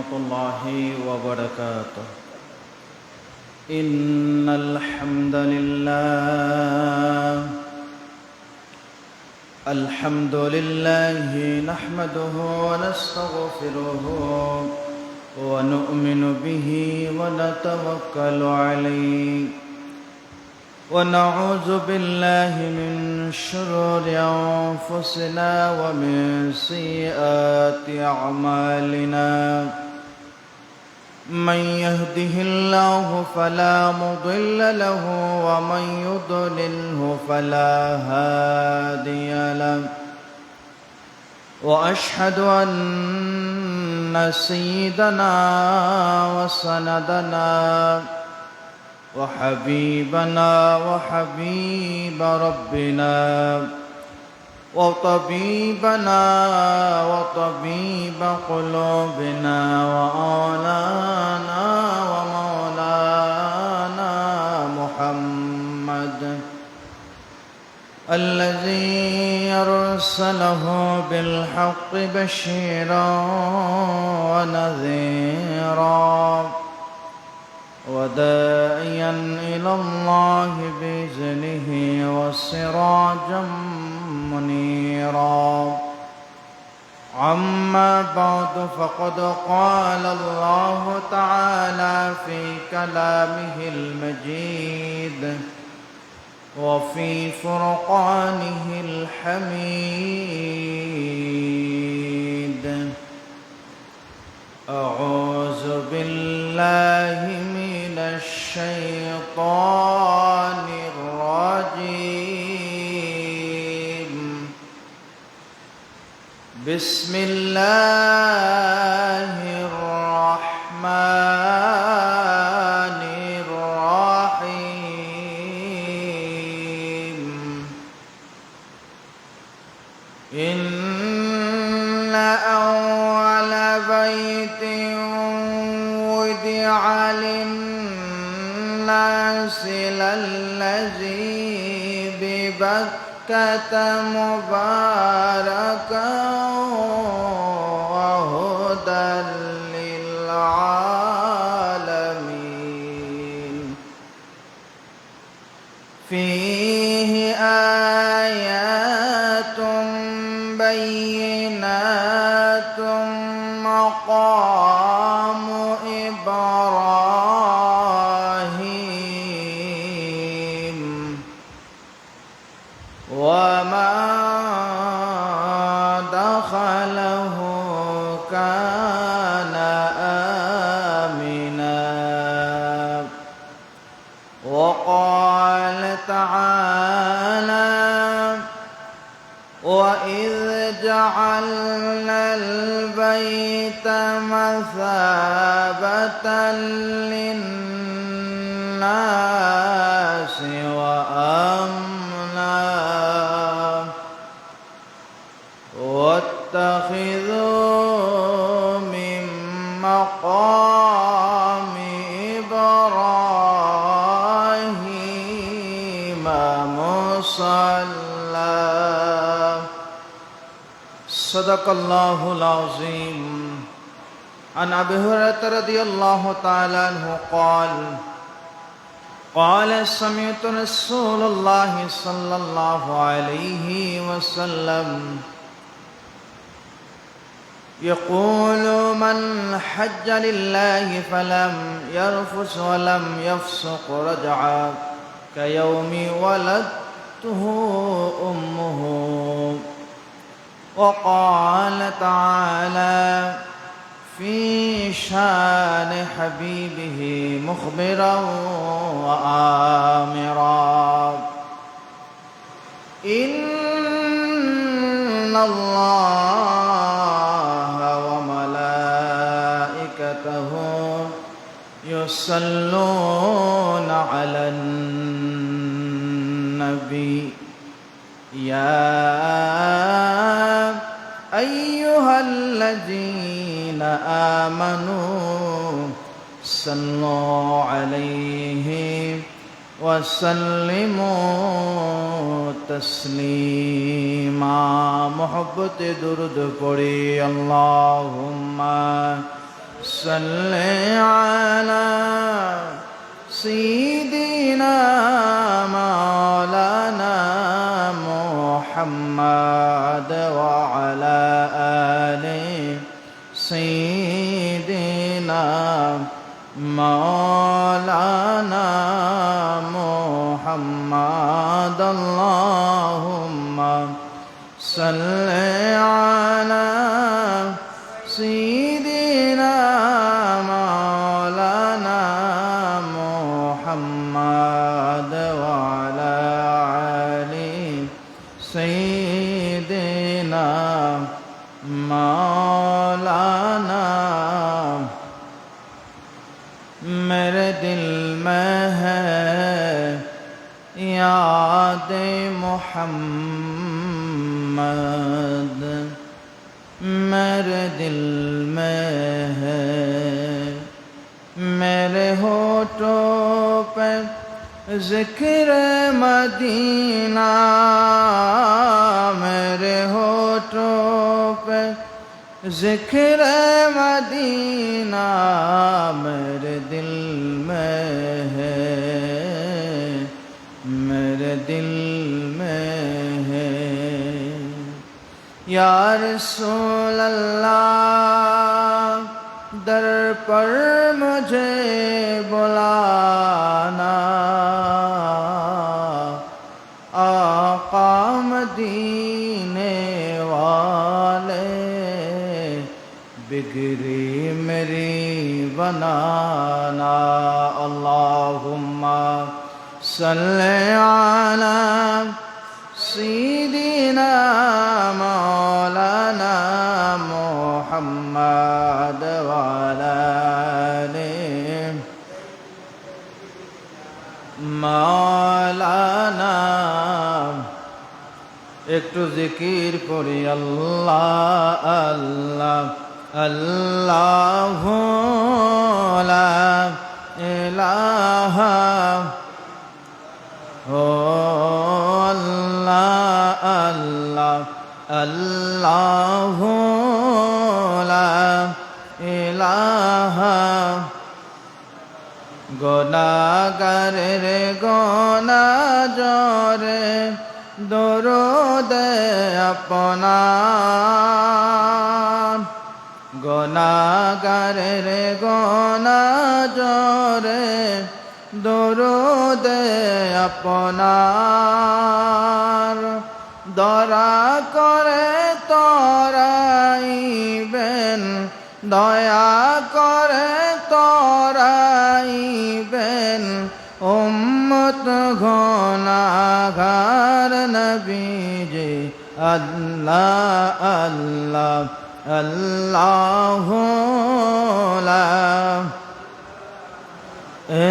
ورحمة الله وبركاته. إن الحمد لله نحمده ونستغفره ونؤمن به ونتوكل عليه ونعوذ بالله من شرور أنفسنا ومن سيئات أعمالنا. من يهده الله فلا مضل له ومن يضلله فلا هادي له. وأشهد أن سيدنا وسندنا وحبيبنا وحبيب ربنا وطبيبنا وطبيب قلوبنا وآلانا ومولانا محمد الذي أرسله بالحق بشيرا ونذيرا وداعيا إلى الله بإذنه وسراجا منيرا. أما بعد فقد قال الله تعالى في كلامه المجيد وفي فرقانه الحميد. أعوذ بالله من الشيطان الرجيم. بسم الله الرحمن الرحيم. إن أول بيت وضع للناس للذي ببكة مباركا وهدى للعالمين. فيه آيات بينات مقام إبراهيم وما دخله كان آمنا. وقال تعالى وإذ جعلنا البيت مثابة للناس وأمنا واتخذوا من مقام إبراهيم مصلى. صدق الله العظيم. عن أبي هريرة رضي الله تعالى عنه قال سمعت رسول الله صلى الله عليه وسلم يقول من حج لله فلم يرفث ولم يفسق رجع كيوم ولدته أمه. وقال تعالى في شان حبيبه مخبرا وآمرا إن الله وملائكته يصلون على النبي يا أيها الذين آمنوا صلوا عليه وسلموا تسليما. محبت درود پڑھی اللهم صل على سيدنا مولانا محمد وعلى آل سيدنا مولانا محمد اللهم صل على سيدنا مولانا محمد وعلى آل سيدنا مولانا मेरे दिल में है याद मोहम्मद मेरे दिल में है मेरे होठों पे ज़िक्र मदीना मेरे होठों पे ज़िक्र मदीना मेरे दिल में है मेरे दिल में है या रसूल अल्लाह दर पर मुझे बुलाना आका मदीने वाले बिगड़ी मेरी बनाना अल्लाहुम्मा सल्ले अला सय्यिदिना मौलाना मुहम्मद व अला आलि मौलाना একটু জিকির করি আল্লাহ আল্লাহ আল্লাহু লা ইলাহা ও আল্লাহ আল্লাহ আল্লাহু লা ইলাহা গুনাহগারের গুনাহ জরে দরুদ আপনার গুনাহগারের গুনাহ জরে দরুদ আপনার দয়া করে তরাইবেন দয়া করে তরাইবেন উম্মত গুনাহগার নবীজি আল্লাহ আল্লাহ আল্লাহু লা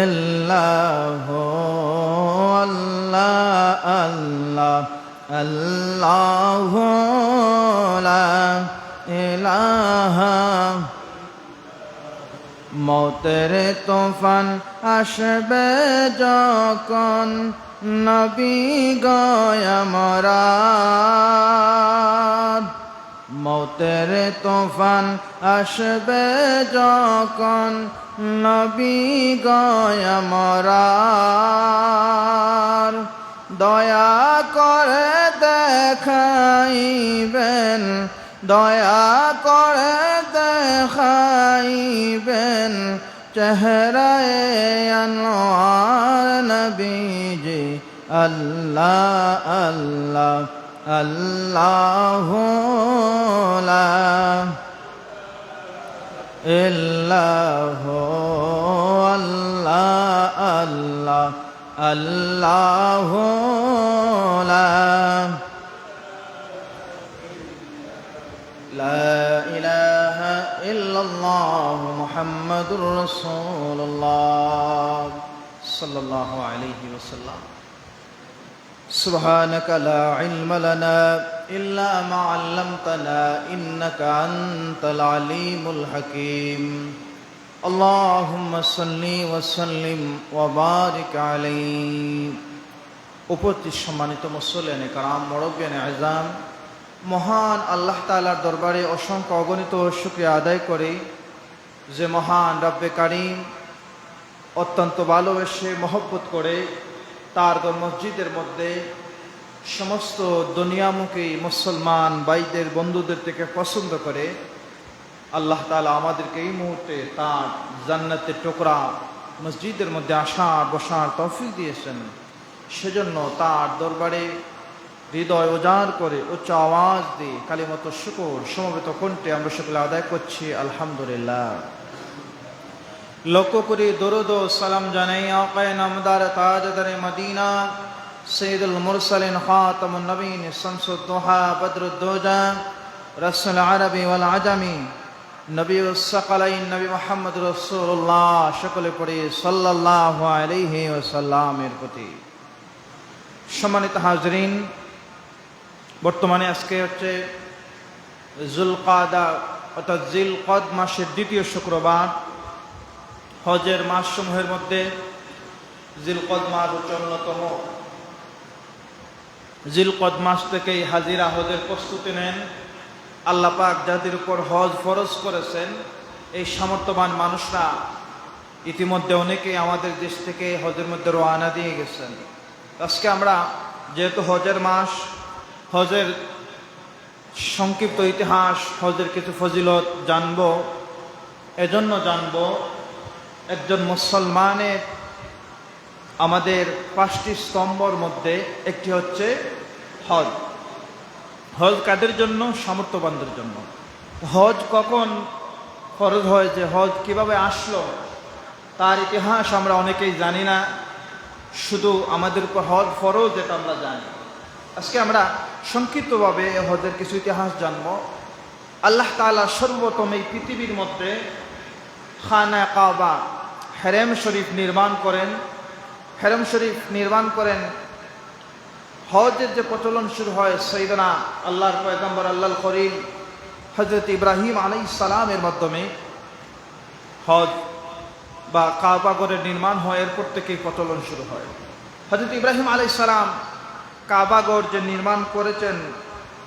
ইল্লাহু আল্লাহ আল্লাহ আল্লাহু লা ইলাহা মৌতের তুফান আসবে যখন নবী গয়া মরাদ মৌতের তুফান আসবে যখন নবী গয়া মরার দয়া করে দেখাইবেন দয়া করে দেখাইবেন চেহারায় আনোয়ার নবীজি আল্লাহ আল্লাহ আল্লাহু লা ইল্লাহু আল্লাহ আল্লাহ আল্লাহু লা لا إله إلا الله محمد رسول الله صلى الله عليه وسلم سبحانك لا علم لنا إلا ما علمتنا إنك أنت العليم الحكيم اللهم صل وسلم وبارك عليه উপস্থিত সম্মানিত মুসল্লিয়ানে কারাম মুরব্বিয়ানে আযম মহান আল্লাহ তাআলার দরবারে অসংখ্য অগণিত শুকরিয়া আদায় করে যে মহান রব্বে কারীম অত্যন্ত ভালোবেসে মহব্বত করে তার মসজিদের মধ্যে সমস্ত দুনিয়ামুখী মুসলমান ভাইদের বন্ধুদের থেকে পছন্দ করে আল্লাহ তাআলা আমাদেরকে এই মুহূর্তে তার জান্নাতের টুকরা মসজিদের মধ্যে আসার বসার তৌফিক দিয়েছেন। সেজন্য তার দরবারে হৃদয় উজাড় করে উচ্চ আওয়াজ দিয়ে কালিমাত শুকর সমবেত কণ্ঠে আমরা সকলে আদায় করছি আলহামদুলিল্লাহ। লক্ষ্য করি দরুদ ও সালাম জানাই আকায়ে নামদার তাজদারে মদিনা সৈয়দুল মুরসালিন খাতামুন নবীন শামসুদ দুহা বদরুদ্দোজা রাসূল আরবি ওয়াল আজামি নবীউস সাকালাইন নবী মুহাম্মদ রাসূলুল্লাহ সকলে পড়ে সাল্লাল্লাহু আলাইহি ওয়াসাল্লামের প্রতি। সম্মানিত হাজরিন, বর্তমানে আজকে হচ্ছে যুলকাদা অর্থাৎ জিলকদ মাসের দ্বিতীয় শুক্রবার। হজের মাসসমূহের মধ্যে জিলকদ মাস হচ্ছে অন্যতম। জিলকদ মাস থেকেই হাজিরা হজের প্রস্তুতি নেন। আল্লাহ পাক যাদের উপর হজ ফরজ করেছেন এই সামর্থ্যবান মানুষরা ইতিমধ্যে অনেকেই আমাদের দেশ থেকে হজের মধ্যে রওনা দিয়ে গেছেন। আজকে আমরা যেহেতু হজের মাস, হজের সংক্ষিপ্ত ইতিহাস, হজের কিছু ফজিলত জানব। এজন্য জানব একজন মুসলমানের আমাদের 5টি স্তম্ভর মধ্যে একটি হচ্ছে হজ। হজ কাদের জন্য? সামর্থ্যবানদের জন্য। হজ কখন ফরজ হয়েছে, হজ কিভাবে আসলো, তার ইতিহাস আমরা অনেকেই জানি না। শুধু আমাদের উপর হজ ফরজ এটা আমরা জানি। আজকে আমরা সংক্ষিপ্তভাবে হজের কিছু ইতিহাস জানব। আল্লাহ তাআলা সর্বপ্রথম এই পৃথিবীর মধ্যে খানা কাবা হেরেম শরীফ নির্মাণ করেন। হেরেম শরীফ নির্মাণ করেন। হজের যে প্রচলন শুরু হয় সাইয়েদনা আল্লাহর পয়গম্বর আল্লাহর খলিল হযরত ইব্রাহিম আলাইহিস সালামের মাধ্যমে হজ বা কাবা ঘরের নির্মাণ হয়। এরপর থেকেই প্রচলন শুরু হয়। হযরত ইব্রাহিম আলাইহিস সালাম কাবা ঘর যে নির্মাণ করেছেন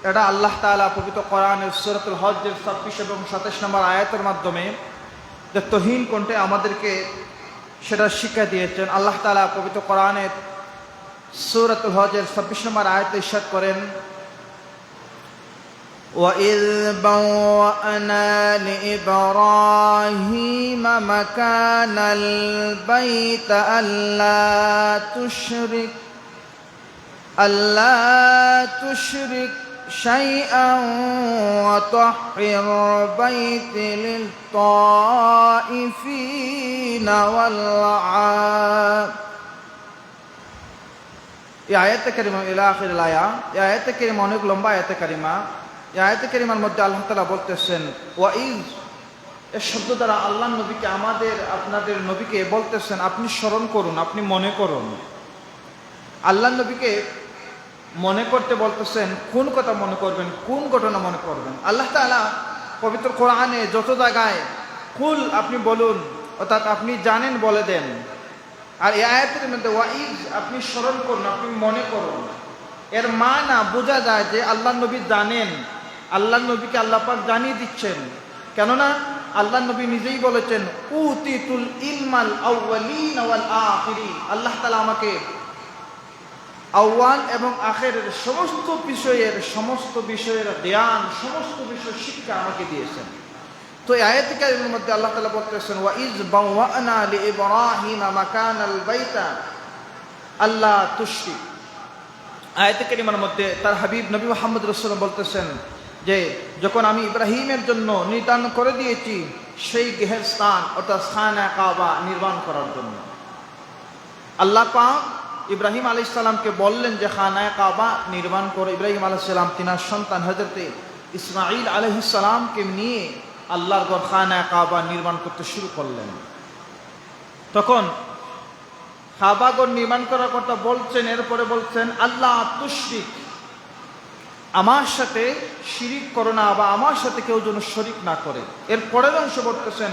এটা আল্লাহ তাআলা পবিত্র কোরআনের সূরাতুল হজ্জের 26 এবং 27 নম্বর আয়াতের মাধ্যমে যে তহিন কণ্ঠে আমাদেরকে সেটা শিক্ষা দিয়েছেন। আল্লাহ তাআলা পবিত্র কোরআনের সূরাতুল হজ্জের 26 নম্বর আয়াতে ইরশাদ করেন, وَإِذْ بَوَّأْنَا لِإِبْرَاهِيمَ مَكَانَ الْبَيْتِ أَلَّا تُشْرِكْ شَيْئًا وَطَهِّرْ بَيْتِي لِلطَّائِفِينَ والعاكفين। এই আয়াতে কারিমা ইলা আখিরিল আয়া, এই আয়াতে কারিমা অনেক লম্বা আয়াতে কারিমা। এই আয়াতে কারিমার মধ্যে আল্লাহ তাআলা বলতেছেন ওয়াইজ, এই শব্দ দ্বারা আল্লাহ নবীকে আপনাদের নবীকে বলতেছেন আপনি স্মরণ করুন, আপনি মনে করুন। আল্লাহ নবীকে মনে করতে বলতেছেন। কোন কথা মনে করবেন, কোন ঘটনা মনে করবেন? আল্লাহ তাআলা পবিত্র কোরআনে যত জায়গায় কুল আপনি বলুন অর্থাৎ আপনি জানেন বলে দেন। আর এই আয়াতের মধ্যে ওয়াইজ আপনি স্মরণ করুন, আপনি মনে করুন। এর মানা বোঝা যায় যে আল্লাহ নবী জানেন, আল্লাহ নবীকে আল্লাহ পাক জানিয়ে দিচ্ছেন। কেননা আল্লাহ নবী নিজেই বলেছেন উতিতুল ইলমাল আউয়ালিন ওয়াল আখিরিন, আল্লাহ তাআলা আমাকে আউয়াল এবং আখিরের সমস্ত বিষয়ের জ্ঞান, সমস্ত বিষয়ের শিক্ষা আমাকে দিয়েছেন। তো এই আয়াতে কারিমার মধ্যে আল্লাহ তাআলা বলতেছেন ওয়াইজ বাওয়ানা লিইব্রাহিমা মাকানাল বাইতা আল্লা তুশরিক। আয়াতে কারিমার মধ্যে তার হাবিব নবী মুহাম্মদ রাসূলুল্লাহ বলতেছেন যে যখন আমি ইব্রাহিমের জন্য নির্ধারণ করে দিয়েছি সেই গৃহের স্থান অর্থাৎ খানা কাবা নির্মাণ করার জন্য, আল্লাহ পাক ইব্রাহিম আলাইহিস সালামকে বললেন যে খানা কাবা নির্মাণ করে। ইব্রাহিম আলাইহিস সালাম তিনার সন্তান হযরত ইসমাঈল আলাইহিস সালামকে নিয়ে আল্লাহর ঘর খানা কাবা নির্মাণ করতে শুরু করলেন। তখন কাবা ঘর নির্মাণ করার কথা বলছেন, এরপরে বলছেন আল্লাহ তুশরিক, আমার সাথে শিরিক করো না বা আমার সাথে কেউ যেন শরিক না করে। এর পরের অংশ বলতেছেন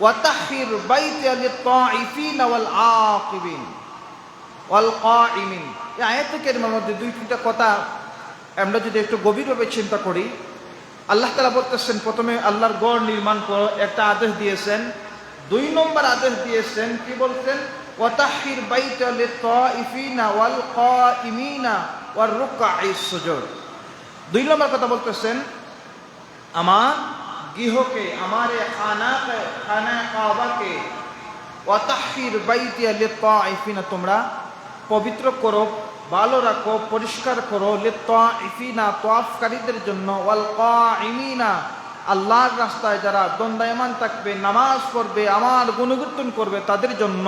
ওয়াতাহির বাইতি লিত-তাঈফিন ওয়াল আকিবিন ওয়াল কাইমিন। এই আয়াতের মধ্যে দুই তিনটা কথা আমরা যদি একটু গভীরভাবে চিন্তা করি, আল্লাহ তাআলা বলতেছেন, প্রথমে আল্লাহর গড় নির্মাণ করো, একটা আদেশ দিয়েছেন। 2 নম্বর আদেশ দিয়েছেন, কি বলছেন? ওয়াতাহির বাইতা লিত-তাইফিনা ওয়াল কাইমিনা ওয়ার রুকআইস সুজুদ। 2 নম্বর কথা বলতেছেন, আমার গৃহকে, আমার এই খানা কাবাকে, ওয়াতাহির বাইতা লিত-তাইফিনা, তোমরা পবিত্র করো, ভালো রাখো, পরিষ্কার করো, লিত-তাইফিনা, তাওয়াফকারীদের জন্য, ওয়াল কাইমিনা, আল্লাহর রাস্তায় যারা দণ্ডায়মান থাকবে, নামাজ পড়বে, আমার গুণকীর্তন করবে তাদের জন্য,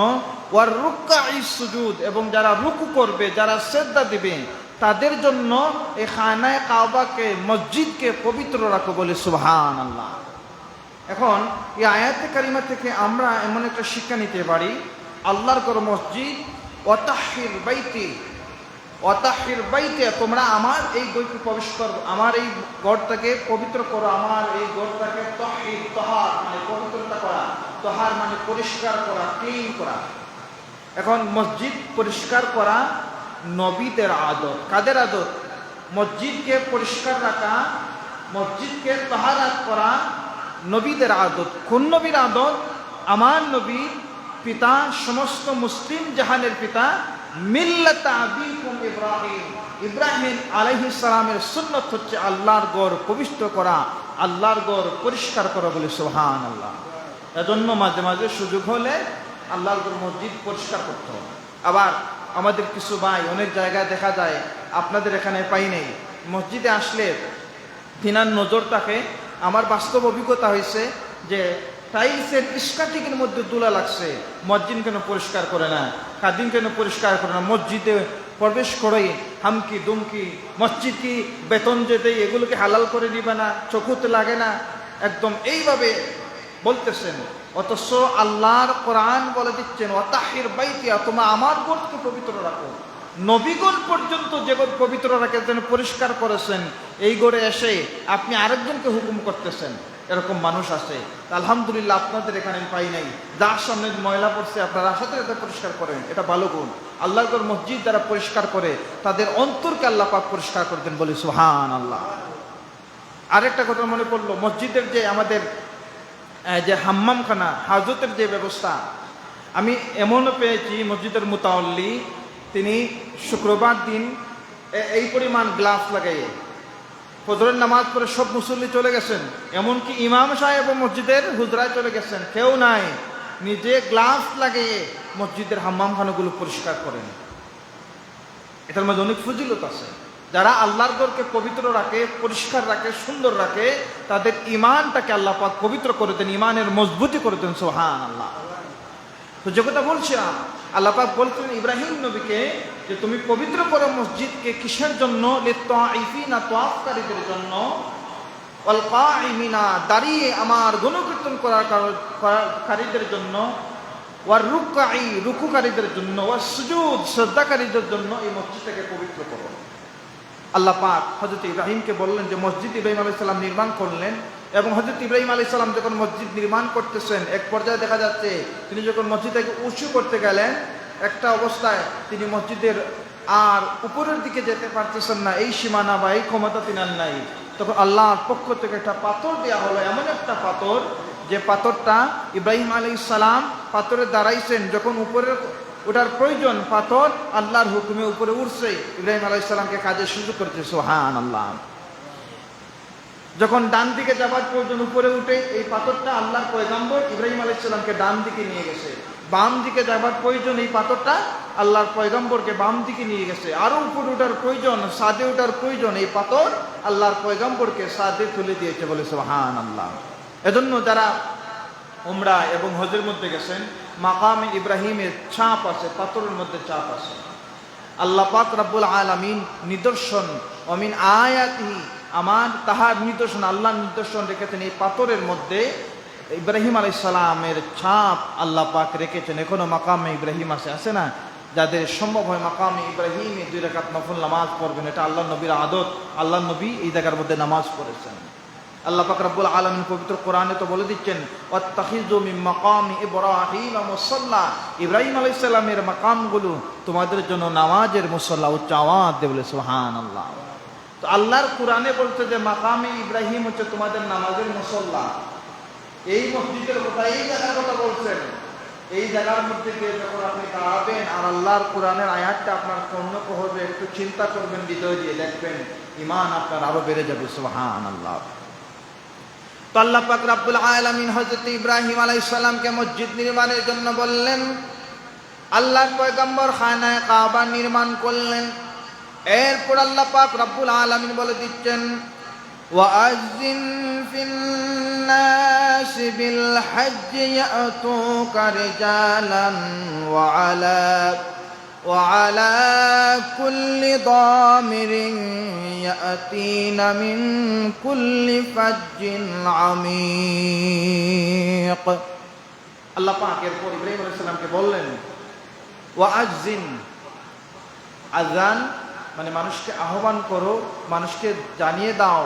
ওয়ার রুকআইস সুজুদ, এবং যারা রুকু করবে, যারা সিজদা দিবে তাদের জন্য এই খানায়ে কাবাকে, মসজিদকে পবিত্র রাখো বলে সুবহানাল্লাহ। এখন এই আয়াতে কারিমা থেকে আমরা এমন একটা শিক্ষা নিতে পারি, আল্লাহর ঘর মসজিদ, ওয়াতাহির বাইতি, ওয়াতাহির বাইতে, তোমরা আমার এই ঘরকে প্রবেশ করো, আমার এই ঘরটাকে পবিত্র করো, আমার এই ঘরটাকে তাহির, তাহার মানে পবিত্রতা করা, তাহার মানে পরিষ্কার করা, ক্লিন করা। এখন মসজিদ পরিষ্কার করা নবীদের আদত। কাদের আদত? মসজিদকে পরিষ্কার রাখা, মসজিদকে তাহারাত করা নবীদের আদত। কোন নবীর আদত? আমার নবীর পিতা, সমস্ত মুসলিম জাহানের পিতা, মিল্লাত আবিকুম ইব্রাহিম, ইব্রাহিম আলাইহিস সালামের সুন্নাত হচ্ছে আল্লাহর ঘর পবিত্র করা, আল্লাহর ঘর পরিষ্কার করা বলে সুবহানাল্লাহ। এজন্য মাঝে মাঝে সুযোগ হলে আল্লাহর ঘর মসজিদ পরিষ্কার করতে হবে। আবার আমাদের কিছু ভাই অনেক জায়গায় দেখা যায়, আপনাদের এখানে পাই নেই, মসজিদে আসলে তিনার নজর থাকে। আমার বাস্তব অভিজ্ঞতা হয়েছে যে টাইলসের স্কাটিকের মধ্যে দুলা লাগছে, মসজিদ কেন পরিষ্কার করে না, খাদিম কেন পরিষ্কার করে না, মসজিদে প্রবেশ করে হামকি দুমকি, মসজিদ কি বেতন যে দেয় এগুলোকে হালাল করে দিবে না, চকুতে লাগে না, একদম এইভাবে বলতেছেন। অথচ আল্লাহর কোরআন বলে দিচ্ছেন, ওয়াতাহির বাইতিয়া, তোমরা আমার ঘরকে পবিত্র রাখো। নবীগণ পর্যন্ত যে ঘর পবিত্র রাখেছেন, পরিষ্কার করেছেন, এই ঘরে এসে আপনি আরেকজনকে হুকুম করতেছেন, এরকম মানুষ আছে। আলহামদুলিল্লাহ আপনাদের এখানে পাই নাই, যার সামনে ময়লা পড়ছে আপনারা সাথে সাথে পরিষ্কার করেন, এটা ভালো গুণ। আল্লাহর ঘর মসজিদ যারা পরিষ্কার করে তাদের অন্তরকে আল্লাহ পাক পরিষ্কার করে দেন বলে সুবহানাল্লাহ। আরেকটা কথা মনে পড়লো, মসজিদের যে আমাদের যে হাম্মামখানা, হাজতের যে ব্যবস্থা, আমি এমনও পেয়েছি মসজিদের মুতাওয়াল্লি, তিনি শুক্রবার দিন এই পরিমাণ গ্লাস লাগাইয়ে ফজরের নামাজ পড়ে সব মুসল্লি চলে গেছেন, এমনকি ইমাম সাহেব মসজিদের হুজরায় চলে গেছেন, কেউ নাই, নিজে গ্লাস লাগিয়ে মসজিদের হাম্মামখানাগুলো পরিষ্কার করেন। এটার মধ্যে অনেক ফজিলত আছে। যারা আল্লাহর ঘরকে পবিত্র রাখে, পরিষ্কার রাখে, সুন্দর রাখে, তাদের ইমানটাকে আল্লাহ পাক পবিত্র করে দেন, ইমানের মজবুতি করে দেন সুবহানাল্লাহ। তো যে কথা বলছিলাম, আল্লাহ পাক বলতেন ইব্রাহিম নবীকে যে তুমি পবিত্র করো মসজিদকে, কিসের জন্য? লিত-তাইফিনা, তাওয়াফকারীদের জন্য, ওয়াল কাইমিনা, দাঁড়িয়ে আমার গুণকীর্তন কারীদের জন্য, ওয়ার রুকআই, রুকুকারীদের জন্য, ওয়াস সুজুদ, সিজদাকারীদের জন্য এই মসজিদটাকে পবিত্র করো। আল্লাহ পাক হযরত ইব্রাহিমকে বললেন যে মসজিদ ইব্রাহিম আলাইহিস সালাম নির্মাণ করলেন, এবং হযরত ইব্রাহিম আলাইহিস সালাম যখন মসজিদ নির্মাণ করতেছেন, এক পর্যায়ে দেখা যাচ্ছে তিনি যখন মসজিদটাকে উঁচু করতে গেলেন, একটা অবস্থায় তিনি মসজিদের আর উপরের দিকে যেতে পারতেছেন না, এই সীমানা বা এই ক্ষমতা তিনার নাই। তখন আল্লাহর পক্ষ থেকে একটা পাথর দেওয়া হলো, এমন একটা পাথর যে পাথরটা ইব্রাহিম আলাইহিস সালাম পাথরে দাঁড়াইছেন, যখন উপরের ওটার প্রয়োজন, পাথর আল্লাহর হুকুমে উপরে উঠছে, ইব্রাহিম আলাইহিস সালামকে কাজে সুযোগ করছে সুবহানাল্লাহ। যখন ডান দিকে যাবার প্রয়োজন, উপরে উঠে এই পাথরটা আল্লাহর পয়গম্বর ইব্রাহিম আলাইহিস সালামকে ডান দিকে নিয়ে গেছে। বাম দিকে যাবার প্রয়োজন, এই পাথরটা আল্লাহর পয়গম্বরকে বাম দিকে নিয়ে গেছে। আরো উপরে ওঠার প্রয়োজন, সাদে ওঠার প্রয়োজন, এই পাথর আল্লাহর পয়গম্বরকে সাদে তুলে দিয়েছে বলে সুবহানাল্লাহ। এজন্য যারা উমরা এবং হজের মধ্যে গেছেন, মাকামে ইব্রাহিমের ছাপ আছে, পাথরের মধ্যে ছাপ আছে। আল্লাহ পাক রব্বুল আলামিন নিদর্শন, অমিন আয়াতিহি, আমার তাহার নিদর্শন, আল্লাহর নিদর্শন রেখেছেন এই পাথরের মধ্যে। ইব্রাহিম আলাইহিস সালামের ছাপ আল্লাহ পাক রেখেছেন। এখনো মাকামে ইব্রাহিম আছে না? যাদের সম্ভব হয় মাকামে ইব্রাহিমে 2 রাকাত নফল নামাজ পড়বেন, এটা আল্লাহর নবীর আদত। আল্লাহর নবী এই জায়গার মধ্যে নামাজ পড়েছেন। আল্লাহ পাক রব্বুল আলামিন পবিত্র কোরআনে তো বলে দিচ্ছেন, ওয়াত্তাখিযু মিন মাকামি ইব্রাহিম মুসাল্লা, ইব্রাহিম আলাইহিস সালামের মাকামগুলো তোমাদের জন্য নামাজের মুসাল্লা, উচ্চ আওয়াজ দিয়ে বলে সুবহানাল্লাহ। তো আল্লাহর কোরআনে বলছে যে মাকামে ইব্রাহিম হচ্ছে তোমাদের নামাজের মুসল্লা। এই মসজিদের কথা, এই জায়গার কথা বলছেন। এই জায়গার মধ্যে গিয়ে যখন আপনি দাঁড়াবেন আর আল্লাহর কোরআনের আয়াতটা আপনার কর্ণক হবে, একটু চিন্তা করবেন, হৃদয় দিয়ে দেখবেন, ঈমান আপনার আরো বেড়ে যাবে। সুবহানাল্লাহ। তো আল্লাহ পাক রব্বুল আলামিন হযরত ইব্রাহিম আলাইহিস সালামকে মসজিদ নির্মাণের জন্য বললেন। আল্লাহর পয়গম্বর খানায়ে কাবা নির্মাণ করলেন। এরপর আল্লাহ পাক রব্বুল আলামিন বলে দিচ্ছেন, ওয়াআযিন ফিন-নাসি বিল-হজ্জি ইয়াতুকা রিজালান وعلى كل ضامر يأتين من كل فج عميق। আল্লাহ পাক এরপর ইব্রাহিম আলাইহিস সালামকে বললেন, ওয়াআযিন, আযান মানে মানুষকে আহ্বান করো, মানুষকে জানিয়ে দাও,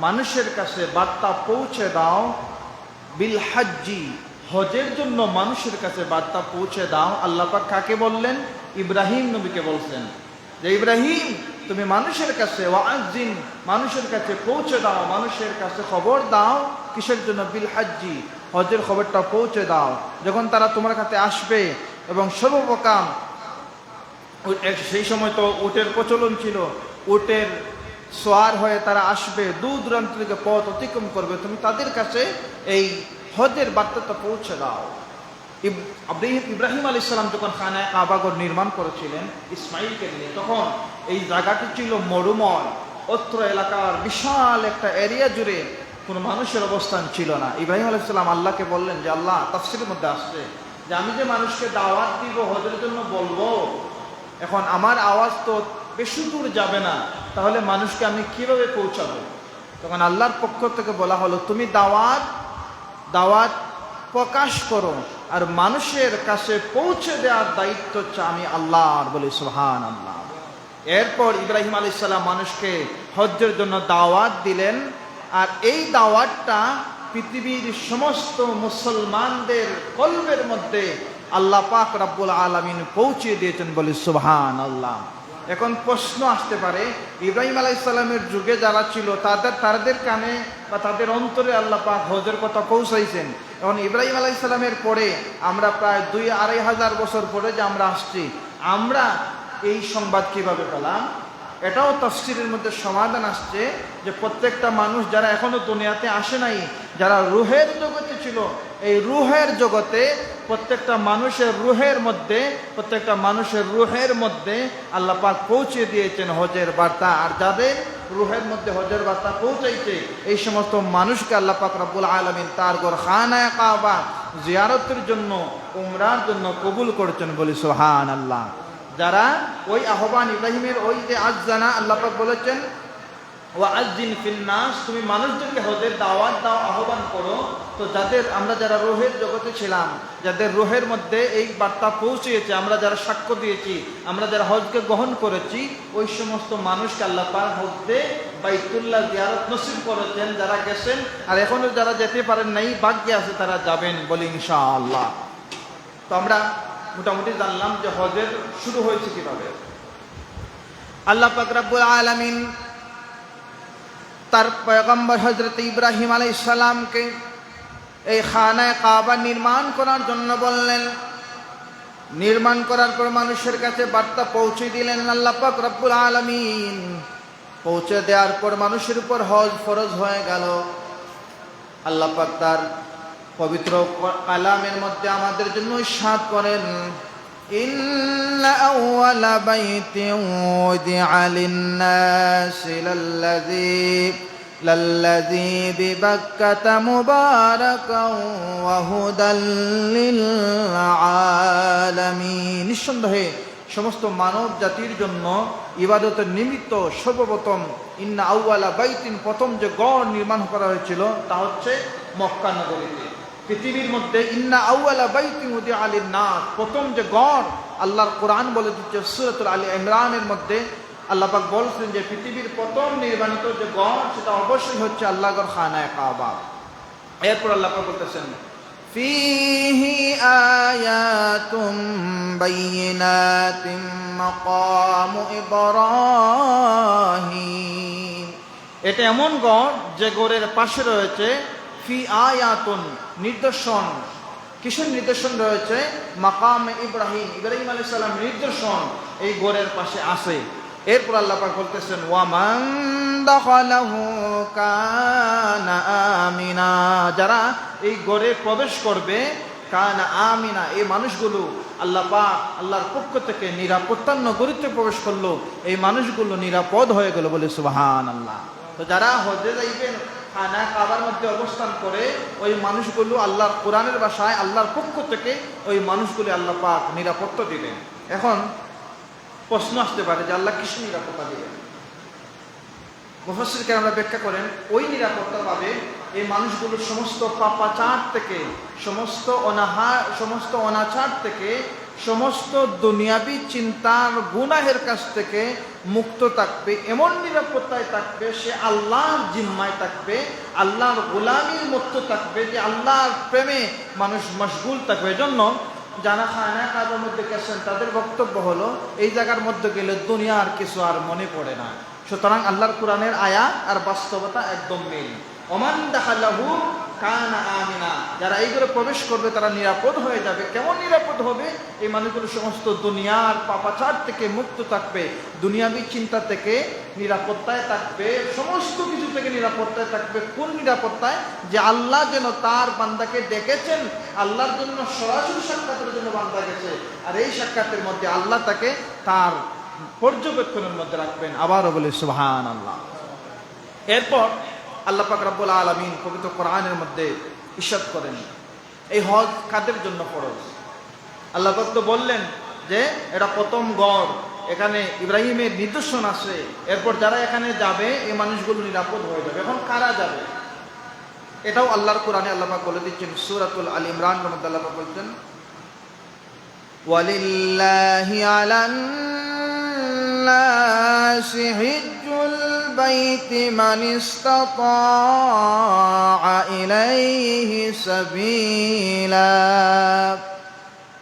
মানুষের কাছে বার্তা পৌঁছে দাও, বিল হজ্জি, হজের জন্য মানুষের কাছে বার্তা পৌঁছে দাও। আল্লাহ পাক কাকে বললেন? ইব্রাহিম নবীকে বলছেন যে ইব্রাহিম তুমি মানুষের কাছে, ওয়াআযিন, মানুষের কাছে পৌঁছে দাও, মানুষের কাছে খবর দাও। কিসের জন্য? বিল হজ্জি, হজের খবরটা পৌঁছে দাও। যখন তারা তোমার কাছে আসবে এবং সর্বপ্রকার, সেই সময় তো উটের প্রচলন ছিল, উটের সোয়ার হয়ে তারা আসবে, দূর দূরান্ত থেকে পথ অতিক্রম করবে, তুমি তাদের কাছে এই হজের বার্তাটা পৌঁছে দাও। ইব্রাহিম আলাইহিস সালাম যখন খানায়ে কাবাগর নির্মাণ করেছিলেন ইসমাইলকে নিয়ে, তখন এই জায়গাটি ছিল মরুময়। অত্র এলাকার বিশাল একটা এরিয়া জুড়ে কোনো মানুষের অবস্থান ছিল না। ইব্রাহিম আলাইহিস সালাম আল্লাহকে বললেন যে আল্লাহ, তাফসীরের মধ্যে আসছে যে আমি যে মানুষকে দাওয়াত দিব, হজের জন্য বলবো, এখন আমার আওয়াজ তো বেশি দূর যাবে না, তাহলে মানুষকে আমি কিভাবে পৌঁছাবো? তখন আল্লাহর পক্ষ থেকে বলা হলো, তুমি দাওয়াত প্রকাশ করো, আর মানুষের কাছে পৌঁছে দেওয়ার দায়িত্ব হচ্ছে আমি আল্লাহর। বলি সুবহানাল্লাহ। এরপর ইব্রাহিম আলাইহিস সালাম মানুষকে হজ্জের জন্য দাওয়াত দিলেন, আর এই দাওয়াতটা পৃথিবীর সমস্ত মুসলমানদের কলবের মধ্যে আল্লাহ পাক রব্বুল আলামিন পৌঁছে দিয়েছেন। বলি সুবহানাল্লাহ। এখন প্রশ্ন আসতে পারে, ইব্রাহিম আলাইহিস সালামের যুগে যারা ছিল তাদের কানে বা তাদের অন্তরে আল্লাহ পাক হজের কথা পৌঁছাইছেন। এখন ইব্রাহিম আলাইহিস সালামের পরে আমরা প্রায় 2-2.5 হাজার বছর পরে যে আমরা আসছি, আমরা এই সংবাদ কিভাবে পেলাম? এটাও তাফসীরের মধ্যে সমাধান আসছে যে প্রত্যেকটা মানুষ যারা এখনো দুনিয়াতে আসে নাই, যারা রুহের জগতে ছিল, এই রুহের জগতে প্রত্যেকটা মানুষের রুহের মধ্যে আল্লাহ পাক পৌঁছে দিয়েছেন হজের বার্তা। আর যাদের রুহের মধ্যে হজের বার্তা পৌঁছাইছে, এই সমস্ত মানুষকে আল্লাহ পাক রব্বুল আলামিন তার ঘর খানায়ে কাবা জিয়ারতের জন্য, উমরার জন্য কবুল করেছেন। বলি সুবহানাল্লাহ। যারা ওই আহ্বান ইব্রাহিমের ওই যে আযানা, আল্লাহ পাক বলেছেন ওয়াআযিন ফিন-নাস, তুমি মানুষদেরকে হজের দাওয়াত দাও, আহ্বান করো। তো আমরা যারা রুহের জগতে ছিলাম, যাদের রুহের মধ্যে এই বার্তা পৌঁছেছে, আমরা যারা সাক্ষ্য দিয়েছি, আমরা যারা হজকে গ্রহণ করেছি, ওই সমস্ত মানুষকে আল্লাহ পাক হজে বাইতুল্লাহ জিয়ারত নসিব করেছেন, যারা গেছেন। আর এখনো যারা যেতে পারেন নাই, ভাগ্যে আছে, তারা যাবেন। বলি ইনশাআল্লাহ। তো আমরা মোটামুটি জানলাম যে হজের শুরু হয়েছে কিভাবে। আল্লাহ পাক রব্বুল আলামিন তার পয়গম্বর হযরত ইব্রাহিম আলাইহিস সালামকে এই খানায়ে কাবা নির্মাণ করার জন্য বললেন। নির্মাণ করার পর মানুষের কাছে বার্তা পৌঁছে দিলেন আল্লাহ পাক রব্বুল আলামিন। পৌঁছে দেওয়ার পর মানুষের উপর হজ ফরজ হয়ে গেল। আল্লাহ পাক তার পবিত্র কালামের মধ্যে আমাদের জন্য ইরশাদ করেন, ইন্না আউওয়ালা বাইতিন উদিআ লিন-নাসি লাল্লাযী বিবাক্কাতা মুবারাকান ওয়া হুদাল লিল আলামিন। নিঃসন্দেহে সমস্ত মানব জাতির জন্য ইবাদতের নিমিত্ত সর্বপ্রথম ইন্না আউওয়ালা বাইতিন, প্রথম যে গড় নির্মাণ করা হয়েছিল তা হচ্ছে মক্কা নগরীতে। পৃথিবীর মধ্যে ইন্না আউওয়ালা বাইতিন উদিআ লিন-নাস, প্রথম যে গড়, আল্লাহর কোরআন বলে দিচ্ছে সূরাতুল আলী ইমরানের মধ্যে আল্লাহ পাক বলছেন যে পৃথিবীর প্রথম নির্মাণিত যে গড়, সেটা অবশ্যই হচ্ছে আল্লাহর খানায়ে কাবা। এরপর আল্লাহ পাক বলতেছেন, ফীহি আয়াতুম বাইয়িনাতিম মাকামু ইব্রাহিম, এটা এমন গড় যে গড়ের পাশে রয়েছে ফি আয়াতুন নিদর্শন। কিসের নিদর্শন রয়েছে? মাকাম ইব্রাহিম, ইব্রাহিম আলাইহিস সালাম নিদর্শন এই গড়ের পাশে আছে। এরপর আল্লাহ পাক বলতেছেন ওয়ামান দাখালাহু কানা আমিনা, যারা এই গড়ে প্রবেশ করবে কানা আমিনা, এই মানুষগুলো আল্লাহ পাক আল্লাহর পক্ষ থেকে নিরাপত্তার নগরীতে প্রবেশ করলো, এই মানুষগুলো নিরাপদ হয়ে গেল, বলে সুবহানাল্লাহ। তো যারা হজে যাইবেন খানা কাবার মধ্যে অবস্থান করে ওই মানুষগুলো আল্লাহর কোরআনের ভাষায় আল্লাহর পক্ষ থেকে ওই মানুষগুলো আল্লাহ পাক নিরাপত্তা দিলেন। এখন প্রশ্ন আসতে পারে যে আল্লাহ কিসের নিরাপত্তা দিলেন? মুফাসসির কেরামরা ব্যাখ্যা করেন ওই নিরাপত্তা পাবে এই মানুষগুলো সমস্ত পাপাচার থেকে, সমস্ত অনাচার থেকে, সমস্ত দুনিয়াবি চিন্তার গুনাহের কাছ থেকে মুক্ত থাকবে। এমন নিরাপত্তায় থাকবে সে আল্লাহর জিম্মায় থাকবে, আল্লাহর গোলামির মুক্ত থাকবে, যে আল্লাহর প্রেমে মানুষ মশগুল থাকবে। এজন্য যারা খানা কাবার মধ্যে গেছেন তাদের বক্তব্য হলো এই জায়গার মধ্যে গেলে দুনিয়ার কিছু আর মনে পড়ে না। সুতরাং আল্লাহর কোরআনের আয়াত আর বাস্তবতা একদম মিল। ওমান দাখালাহু কানা আমিনা, যারা এইগুলো প্রবেশ করবে তারা নিরাপদ হয়ে যাবে। কেমন নিরাপদ হবে? এই মানুষগুলো সমস্ত দুনিয়ার পাপাচার থেকে মুক্ত থাকবে, দুনিয়াবী চিন্তা থেকে নিরাপত্তায় থাকবে, সমস্ত কিছু থেকে নিরাপত্তায় থাকবে। কোন নিরাপত্তায়? যে আল্লাহ যেন তার বান্দাকে ডেকেছেন, আল্লাহর জন্য সরাসরি সাক্ষাতের জন্য বান্দা গেছে, আর এই সাক্ষাতের মধ্যে আল্লাহ তাকে তার পর্যবেক্ষণের মধ্যে রাখবেন। আবারও বলে সুবহানাল্লাহ। এরপর আল্লাহ পাক রব্বুল আলামিন পবিত্র কোরআনের মধ্যে ইরশাদ করেন এই হজ কাদের জন্য ফরজ। আল্লাহ পাক তো বললেন যে এটা প্রথম গড়, এখানে ইব্রাহিমের নিদর্শন আছে, এরপর যারা এখানে যাবে এই মানুষগুলো নিরাপদ হয়ে যাবে। এখন কারা যাবে? এটাও আল্লাহর কোরআনে আল্লাহ পাক বলে দিচ্ছেন সূরাতুল আল ইমরান এর মধ্যে আল্লাহ পাক বলছেন ওয়ালিল্লাহি আলান নাসি হিজ্জুল বাইতি মান ইসতাতা ইলাইহি সাবিলা।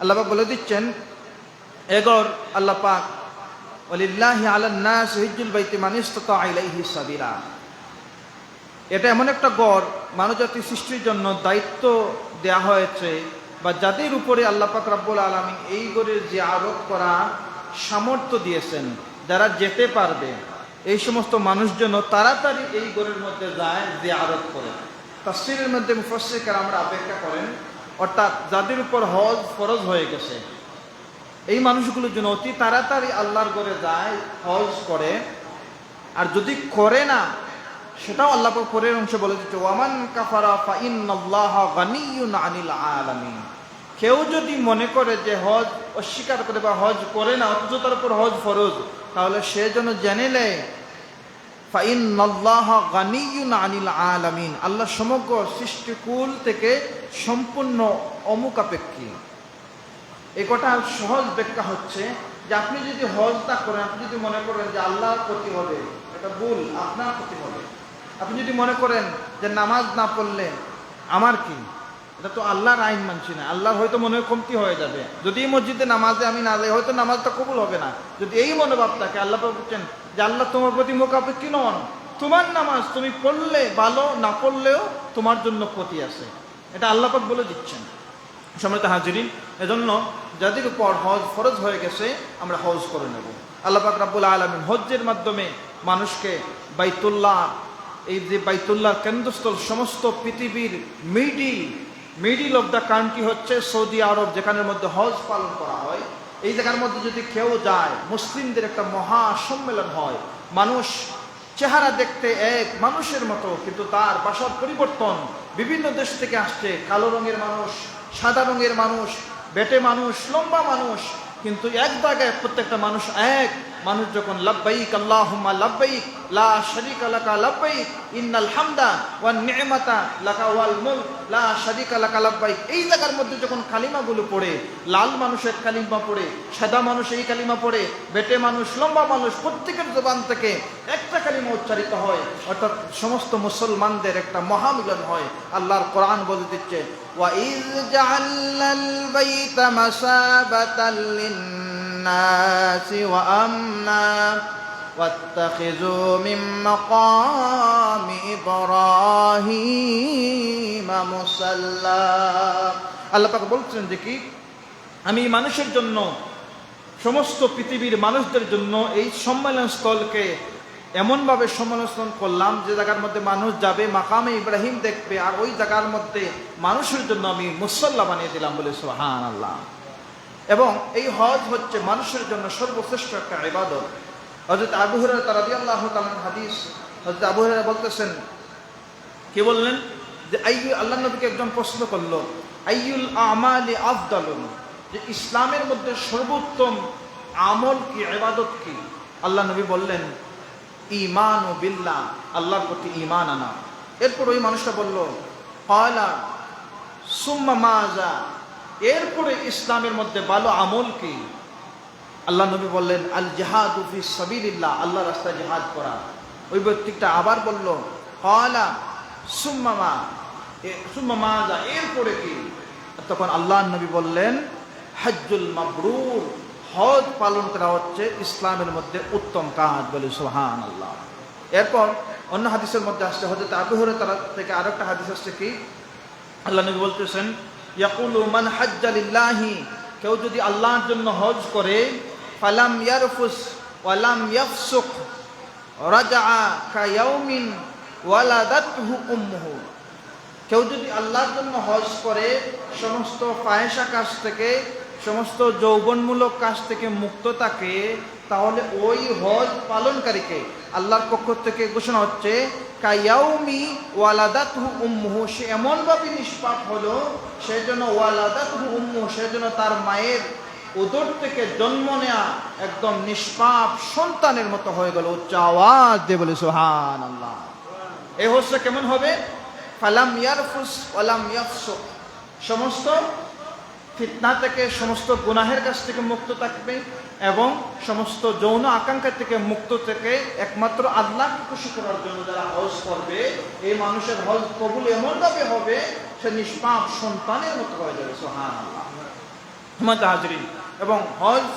আল্লাহ পাক বলে দিচ্ছেন এগর আল্লাহ পাক ওয়ালিল্লাহি আলান নাসি হিজ্জুল বাইতি মান ইসতাতা ইলাইহি সাবিলা। এটা এমন একটা গড় মানবজাতি সৃষ্টির জন্য দায়িত্ব দেয়া হয়েছে, বা যাদের উপরে আল্লাহ পাক রব্বুল আলামিন এই গড়ের জিয়ারত করা সামর্থ্য দিয়েছেন, যারা যেতে পারবে এই সমস্ত মানুষ যেন তাড়াতাড়ি এই গড়ের মধ্যে যায়, জিয়ারত করে। তাফসীরের মধ্যে মুফাসসির কেরামরা ব্যাখ্যা করেন অর্থাৎ যাদের উপর হজ ফরজ হয়ে গেছে এই মানুষগুলোর জন্য অতি তাড়াতাড়ি আল্লাহর গড়ে যায়, হজ করে। আর যদি করে না, সেটাও আল্লাহ পাক পরের অংশে বলে দিচ্ছে ওয়ামান কাফারা ফা ইন্নাল্লাহা গানিয়্যুন আনিল আলামিন। কেউ যদি মনে করে যে হজ অস্বীকার করে বা হজ করে না অথচ তার উপর হজ ফরজ, তাহলে সে যেন জেনে নেয় ফা ইন্নাল্লাহা গানিয়্যুন আনিল আলামিন, আল্লাহ সমগ্র সৃষ্টিকুল থেকে সম্পূর্ণ অমুখাপেক্ষী। এই কথা সহজ ব্যাখ্যা হচ্ছে যে আপনি যদি হজ না করেন, আপনি যদি মনে করেন যে আল্লাহর ক্ষতি হবে, এটা ভুল, আপনার ক্ষতি হবে। আপনি যদি মনে করেন যে নামাজ না পড়লে আমার কি, এটা তো আল্লাহর আইন মানছি না, আল্লাহর হয়তো মনে কমতি হয়ে যাবে। যদি এই মসজিদে নামাজে আমি না যাই, হয়তো নামাজটা কবুল হবে না। যদি এই মনোভাব থাকে, আল্লাহ বলছেন যে আল্লাহ তোমার প্রতি মুখাপেক্ষী নন, তোমার নামাজ তুমি পড়লে ভালো, না পড়লেও তোমার জন্য ক্ষতি আছে, এটা আল্লাহ পাক বলে দিচ্ছেন। সম্মানিত হাজিরিন, এজন্য যাদের উপর হজ ফরজ হয়ে গেছে আমরা হজ করে নেব। আল্লাহ পাক রব্বুল আলামিন হজ্জের মাধ্যমে মানুষকে বাইতুল্লাহ, এই যে বাইতুল্লাহর কেন্দ্রস্থল, সমস্ত পৃথিবীর মিডিল অফ দ্য কান্ট্রি হচ্ছে সৌদি আরব, যেখানের মধ্যে হজ পালন করা হয়। এই জায়গার মধ্যে যদি কেউ যায়, মুসলিমদের একটা মহা সম্মেলন হয়। মানুষ চেহারা দেখতে এক মানুষের মতো, কিন্তু তার বাসার পরিবর্তন। বিভিন্ন দেশ থেকে আসছে, কালো রঙের মানুষ, সাদা রঙের মানুষ, বেটে মানুষ, লম্বা মানুষ, কিন্তু এক জায়গায় প্রত্যেকটা মানুষ এক। মানুষ যখন লাব্বাইক আল্লাহুম্মা লাব্বাইক লা শারীকা লাকা লাব্বাইক ইন্নাল হামদা ওয়ান নি'মাতা লাকা ওয়াল মুলক লা শারীকা লাকা লাব্বাইক, এই জায়গার মধ্যে যখন কালিমাগুলো পড়ে, লাল মানুষের কালিমা পড়ে, সাদা মানুষ এই কালিমা পড়ে, বেটে মানুষ, লম্বা মানুষ, প্রত্যেকের জবান থেকে একটা কালিমা উচ্চারিত হয়, অর্থাৎ সমস্ত মুসলমানদের একটা মহামিলন হয়। আল্লাহর কোরআন বলে দিচ্ছে ওয়াইয জাআলনাল বাইতা মাসাবাতাল লিন্নাসি ওয়া আমনা واتخذوا من مقام إبراهيم مصلى আল্লাহ পাক বলছেন যে কি আমি মানুষের জন্য সমস্ত পৃথিবীর মানুষদের জন্য এই সম্মেলন স্থলকে এমনভাবে সম্মেলন করলাম যে জায়গার মধ্যে মানুষ যাবে মাকামে ইব্রাহিম দেখবে, আর ওই জায়গার মধ্যে মানুষের জন্য আমি মুসল্লা বানিয়ে দিলাম বলে সুবহানাল্লাহ। এবং এই হজ হচ্ছে মানুষের জন্য সর্বশ্রেষ্ঠ একটা ইবাদত। হযরত আবু হুরায়রা রাদিয়াল্লাহু তাআলা হাদিস, হযরত আবু হুরায়রা বলতেছেন, কি বললেন যে আল্লাহ নবীকে একজন প্রশ্ন করলো, আইয়ুল আমালি আফদালুন, যে ইসলামের মধ্যে সর্বোত্তম আমল কি, ইবাদত কি? আল্লাহ নবী বললেন, ঈমানু বিল্লাহ, আল্লাহর প্রতি ঈমান আনা। এরপর ওই মানুষটা বলল, ক্বালা সুম্মা মাযা, এরপরে ইসলামের মধ্যে ভালো আমল কি? আল্লাহ নবী বললেন, আল জিহাদু ফি সাবিলিল্লাহ, আল্লাহর রাস্তায় জিহাদ করা। ওই ব্যক্তিটা আবার বলল, ক্বালা সুম্মা মাযা, এরপরে কি? তখন আল্লাহর নবী বললেন, হজ্জুল মাবরুর, হজ পালন করা হচ্ছে ইসলামের মধ্যে উত্তম কাজ বলে সুবহানাল্লাহ। এরপর অন্য হাদিসের মধ্যে আসছে, হযরত আবু হুরায়রা থেকে আরেকটা হাদিস আসছে কি আল্লাহ নবী বলতেছেন, ইয়াকুলু মান হাজ্জা লিল্লাহি, কেউ যদি আল্লাহর জন্য হজ করে, ফালাম ইয়ারফুস ওয়ালাম ইয়াফসুক রাজআ কায়াউমিন ওয়ালাদাতহু উম্মুহু, কেউ যদি আল্লাহর জন্য হজ করে সমস্ত ফাহেশা কাজ থেকে, সমস্ত যৌবনমূলক কাজ থেকে মুক্ত থাকে, তাহলে ওই হজ পালনকারীকে আল্লাহর পক্ষ থেকে ঘোষণা হচ্ছে কায়াউমি ওয়ালাদাতহু উম্মুহু, সে এমনভাবে নিষ্পাপ হলো, সেজন্য ওয়ালাদাতহু উম্মুহু, সেজন্য তার মায়ের উদর থেকে জন্ম নেয়া একদম নিষ্পাপ সন্তানের মতো হয়ে গেল। উচ্চ আওয়াজ দিয়ে বলে সুবহানাল্লাহ। এই হজটা কেমন হবে? ফালাম ইয়ারফুস ওয়ালাম ইয়াফসুক, সমস্ত ফিতনা থেকে, সমস্ত গুনাহের কাছ থেকে মুক্ত থাকবে এবং সমস্ত যৌন আকাঙ্ক্ষা থেকে মুক্ত থেকে একমাত্র আল্লাহকে খুশি করার জন্য যারা হজ করবে, এই মানুষের হজ কবুল এমনভাবে হবে সে নিষ্পাপ সন্তানের মতো হয়ে যাবে। সুবহানাল্লাহ। হাজরিন, এবং হজ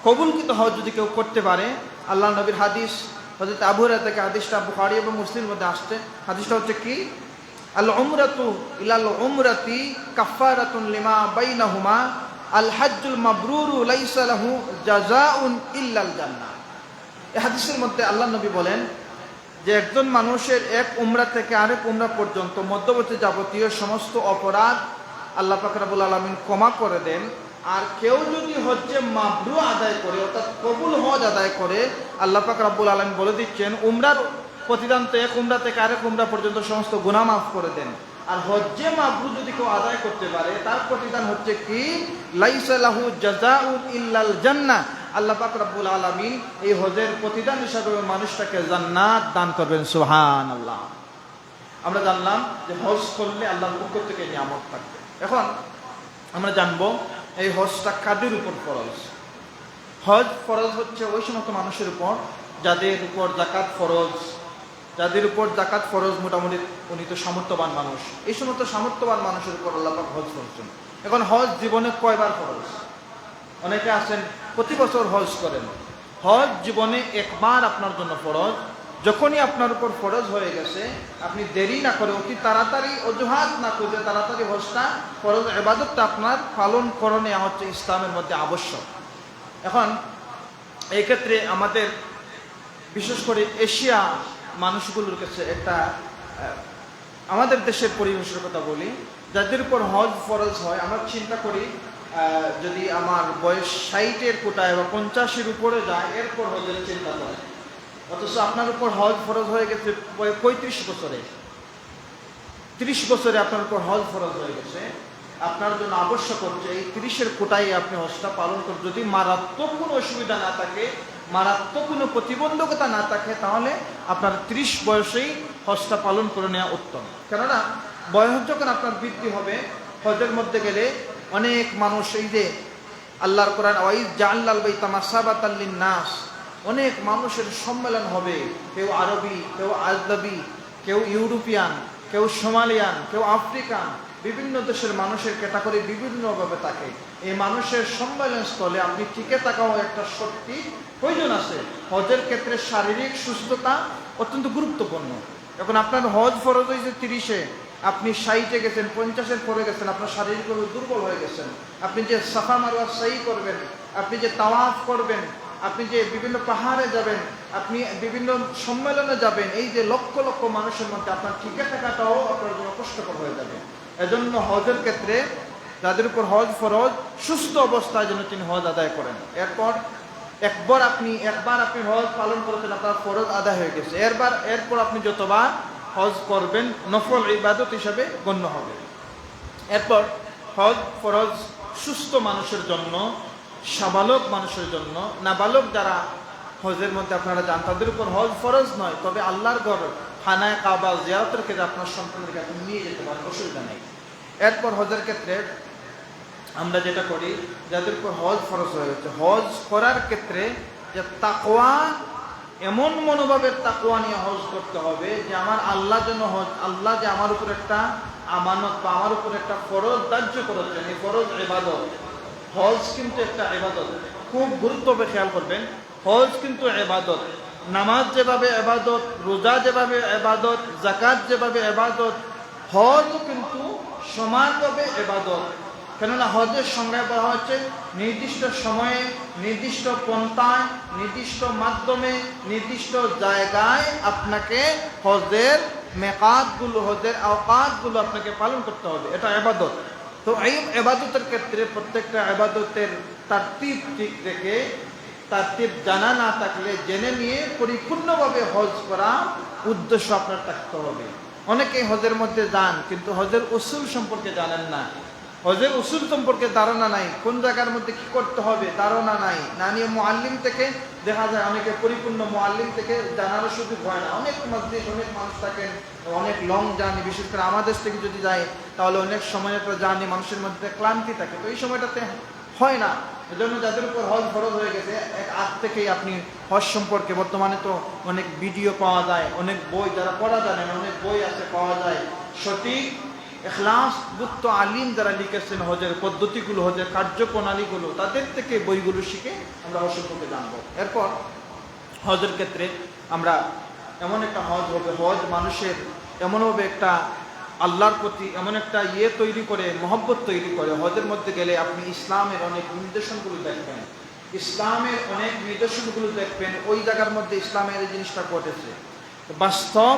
কবুলকৃত হজ যদি কেউ করতে পারে, আল্লাহ নবীর হাদিস, হযরত আবু হুরায়রা থেকে হাদিসটা বুখারী এবং মুসলিমের মধ্যে আসছে। হাদিসটা হচ্ছে কি, আল উমরাতু ইলাল উমরাতি কাফারাতুন লিমা বাইনাহুমা, আল হজ্জুল মাবরুরু লাইসা লাহু জাযাউন ইল্লাল জান্নাহ। এই হাদিসের মধ্যে আল্লাহ নবী বলেন যে একজন মানুষের এক উমরা থেকে আরেক উমরা পর্যন্ত মধ্যবর্তী যাবতীয় সমস্ত অপরাধ আল্লাহ পাক রব্বুল আলামিন ক্ষমা করে দেন। আর কেউ যদি হজ্জে মাবরুর আদায় করে, অর্থাৎ কবুল হজ আদায় করে, আল্লাহ পাক রব্বুল আলামিন বলে দিচ্ছেন উমরার প্রতিদান তো এক উমরা থেকে আরেক উমরা পর্যন্ত সমস্ত গুনাহ মাফ করে দেন। আর হজ্জে মাবরুর যদি কেউ আদায় করতে পারে, তার প্রতিদান হচ্ছে কি, লাইসা লাহু জাযাউন ইল্লাল জান্নাহ, আল্লাহ পাক রব্বুল আলামিন এই হজের প্রতিদান হিসাবে মানুষটাকে জান্নাত দান করবেন। সুবহানাল্লাহ। আমরা জানলাম যে হজ করলে আল্লাহর পক্ষ থেকে নিয়ামত থাকবে। এখন আমরা জানবো এই হজটা কাদের উপর ফরজ। হজ ফরজ হচ্ছে ওই সমস্ত মানুষের উপর যাদের উপর যাকাত ফরজ, যাদের উপর যাকাত ফরজ মোটামুটি উনি তো সামর্থ্যবান মানুষ, এই সমস্ত সামর্থ্যবান মানুষের উপর আল্লাহ পাক হজ করছেন। এখন হজ জীবনে কয়বার ফরজ? অনেকে আছেন প্রতি বছর হজ করেন। হজ জীবনে একবার আপনার জন্য ফরজ। যখনই আপনার উপর ফরজ হয়ে গেছে, আপনি দেরি না করে, অতি তাড়াতাড়ি, অজুহাত না করে তাড়াতাড়ি হজটা, ফরজ ইবাদতটা আপনার পালন করে নেওয়া হচ্ছে ইসলামের মধ্যে আবশ্যক। এখন এই ক্ষেত্রে আমাদের বিশেষ করে এশিয়া মানুষগুলোর কাছে একটা, আমাদের দেশের পরিবেশের কথা বলি, যাদের উপর হজ ফরজ হয়, আমরা চিন্তা করি যদি আমার বয়স 60-এর কোটায় বা 50-এর উপরে যায়, এরপর হজের চিন্তা করে। অথচ আপনার উপর হজ ফরজ হয়ে গেছে 35 বছরে, 30 বছরে আপনার উপর হজ ফরজ হয়ে গেছে। আপনার জন্য আবশ্যক হচ্ছে এই 30-এর কোটায় আপনি হজটা পালন করেন। যদি মারাত্মক কোনো অসুবিধা না থাকে, মারাত্মক কোনো প্রতিবন্ধকতা না থাকে, তাহলে আপনার 30 বয়সেই হজটা পালন করে নেওয়া উত্তম। কেননা বয়স যখন আপনার বৃদ্ধি হবে, হজের মধ্যে গেলে অনেক মানুষ, এই যে আল্লাহর কোরআন ওয়াইজ জাআলনাল বাইতা মাসাবাতাল লিন-নাস, অনেক মানুষের সম্মেলন হবে, কেউ আরবি, কেউ আজনবি, কেউ ইউরোপিয়ান, কেউ সোমালিয়ান, কেউ আফ্রিকান, বিভিন্ন দেশের মানুষের ক্যাটাগরি বিভিন্নভাবে থাকে। এই মানুষের সম্মেলন স্থলে আপনি টিকে থাকাও একটা শক্তি প্রয়োজন আছে। হজের ক্ষেত্রে শারীরিক সুস্থতা অত্যন্ত গুরুত্বপূর্ণ। এখন আপনার হজ ফরজ হয়েছে 30-এ, আপনি 60-এ গেছেন, 50-এর পরে গেছেন, আপনার শারীরিকভাবে দুর্বল হয়ে গেছেন। আপনি যে সাফা মারওয়া সাই করবেন, আপনি যে তাওয়াফ করবেন, আপনি যে বিভিন্ন পাহাড়ে যাবেন, আপনি বিভিন্ন সম্মেলনে যাবেন, এই যে লক্ষ লক্ষ মানুষের মধ্যে আপনার টিকে থাকাটাও আপনার জন্য কষ্টকর হয়ে যাবে। এজন্য হজের ক্ষেত্রে যাদের উপর হজ ফরজ, সুস্থ অবস্থায় যেন তিনি হজ আদায় করেন। একবার আপনি হজ পালন করেছেন, আপনার ফরজ আদায় হয়ে গেছে। এরপর আপনি যতবার হজ করবেন নফল ইবাদত হিসাবে গণ্য হবে। এরপর হজ ফরজ সুস্থ মানুষের জন্য, সাবালক মানুষের জন্য। নাবালক যারা হজের মধ্যে আপনারা যান তাদের উপর হজ ফরজ নয়, তবে আল্লাহর ঘর খানায় কাবা জিয়ারতের ক্ষেত্রে আপনার সন্তানদেরকে আপনি নিয়ে যেতে পারেন, অসুবিধা নেই। এরপর হজের ক্ষেত্রে আমরা যেটা করি, যাদের উপর হজ ফরজ হয়ে গেছে, হজ করার ক্ষেত্রে যে তাকওয়া, এমন মনোভাবের তাকওয়া নিয়ে হজ করতে হবে যে আমার আল্লাহ যেন আল্লাহ যে আমার উপর একটা আমানত বা আমার উপর একটা ফরজ ধার্য করেছেন, এই ফরজ ইবাদত। হজ কিন্তু একটা ইবাদত, খুব গুরুত্বভাবে খেয়াল করবেন। হজ কিন্তু ইবাদত। নামাজ যেভাবে ইবাদত, রোজা যেভাবে ইবাদত, যাকাত যেভাবে ইবাদত, হজও কিন্তু সমানভাবে ইবাদত। কেননা হজের সংজ্ঞায় বলা হচ্ছে নির্দিষ্ট সময়ে, নির্দিষ্ট পন্থায়, নির্দিষ্ট মাধ্যমে, নির্দিষ্ট জায়গায় আপনাকে হজের মেকাতগুলো, হজের আওকাতগুলো আপনাকে পালন করতে হবে। এটা ইবাদত। তো এই ইবাদতের ক্ষেত্রে প্রত্যেকটা ইবাদতের তারতিব ঠিক রেখে, তারতিব জানা না থাকলে জেনে নিয়ে পরিপূর্ণভাবে হজ করা উদ্দেশ্য আপনার থাকতে হবে। অনেকেই হজের মধ্যে যান কিন্তু হজের উসুল সম্পর্কে জানেন না, হজের উসুল সম্পর্কে ধারণা নাই, কোন জায়গার মধ্যে কি করতে হবে ধারণা নাই। না নিয়ে মুআল্লিম থেকে দেখা যায় অনেকে পরিপূর্ণ মুআল্লিম থেকে জানারও সুযোগ হয় না। অনেক মসজিদ, অনেক মানুষ থাকেন, অনেক লং জার্নি, বিশেষ করে আমাদের থেকে যদি যায় তাহলে অনেক সময় একটা জার্নি, মানুষের মধ্যে ক্লান্তি থাকে, তো এই সময়টাতে হয় না। এজন্য যাদের উপর হজ ফরজ হয়ে গেছে, আজ থেকেই আপনি হজ সম্পর্কে, বর্তমানে তো অনেক ভিডিও পাওয়া যায়, অনেক বই, যারা পড়া জানেন অনেক বই আছে পাওয়া যায়, সঠিক ইখলাস যুক্ত আলিম যারা লিখেছেন হজের পদ্ধতিগুলো, হজের কার্যপ্রণালীগুলো, তাদের থেকে বইগুলো শিখে আমরা হজ সম্পর্কে জানবো। এরপর হজের ক্ষেত্রে আমরা এমন একটা হজ হবে, হজ মানুষের এমনভাবে একটা আল্লাহর প্রতি এমন একটা তৈরি করে, মহব্বত তৈরি করে। হজের মধ্যে গেলে আপনি ইসলামের অনেক নির্দেশনগুলো দেখবেন, ইসলামের অনেক নির্দেশনগুলো দেখবেন, ওই জায়গার মধ্যে ইসলামের এই জিনিসটা ঘটেছে। বাস্তব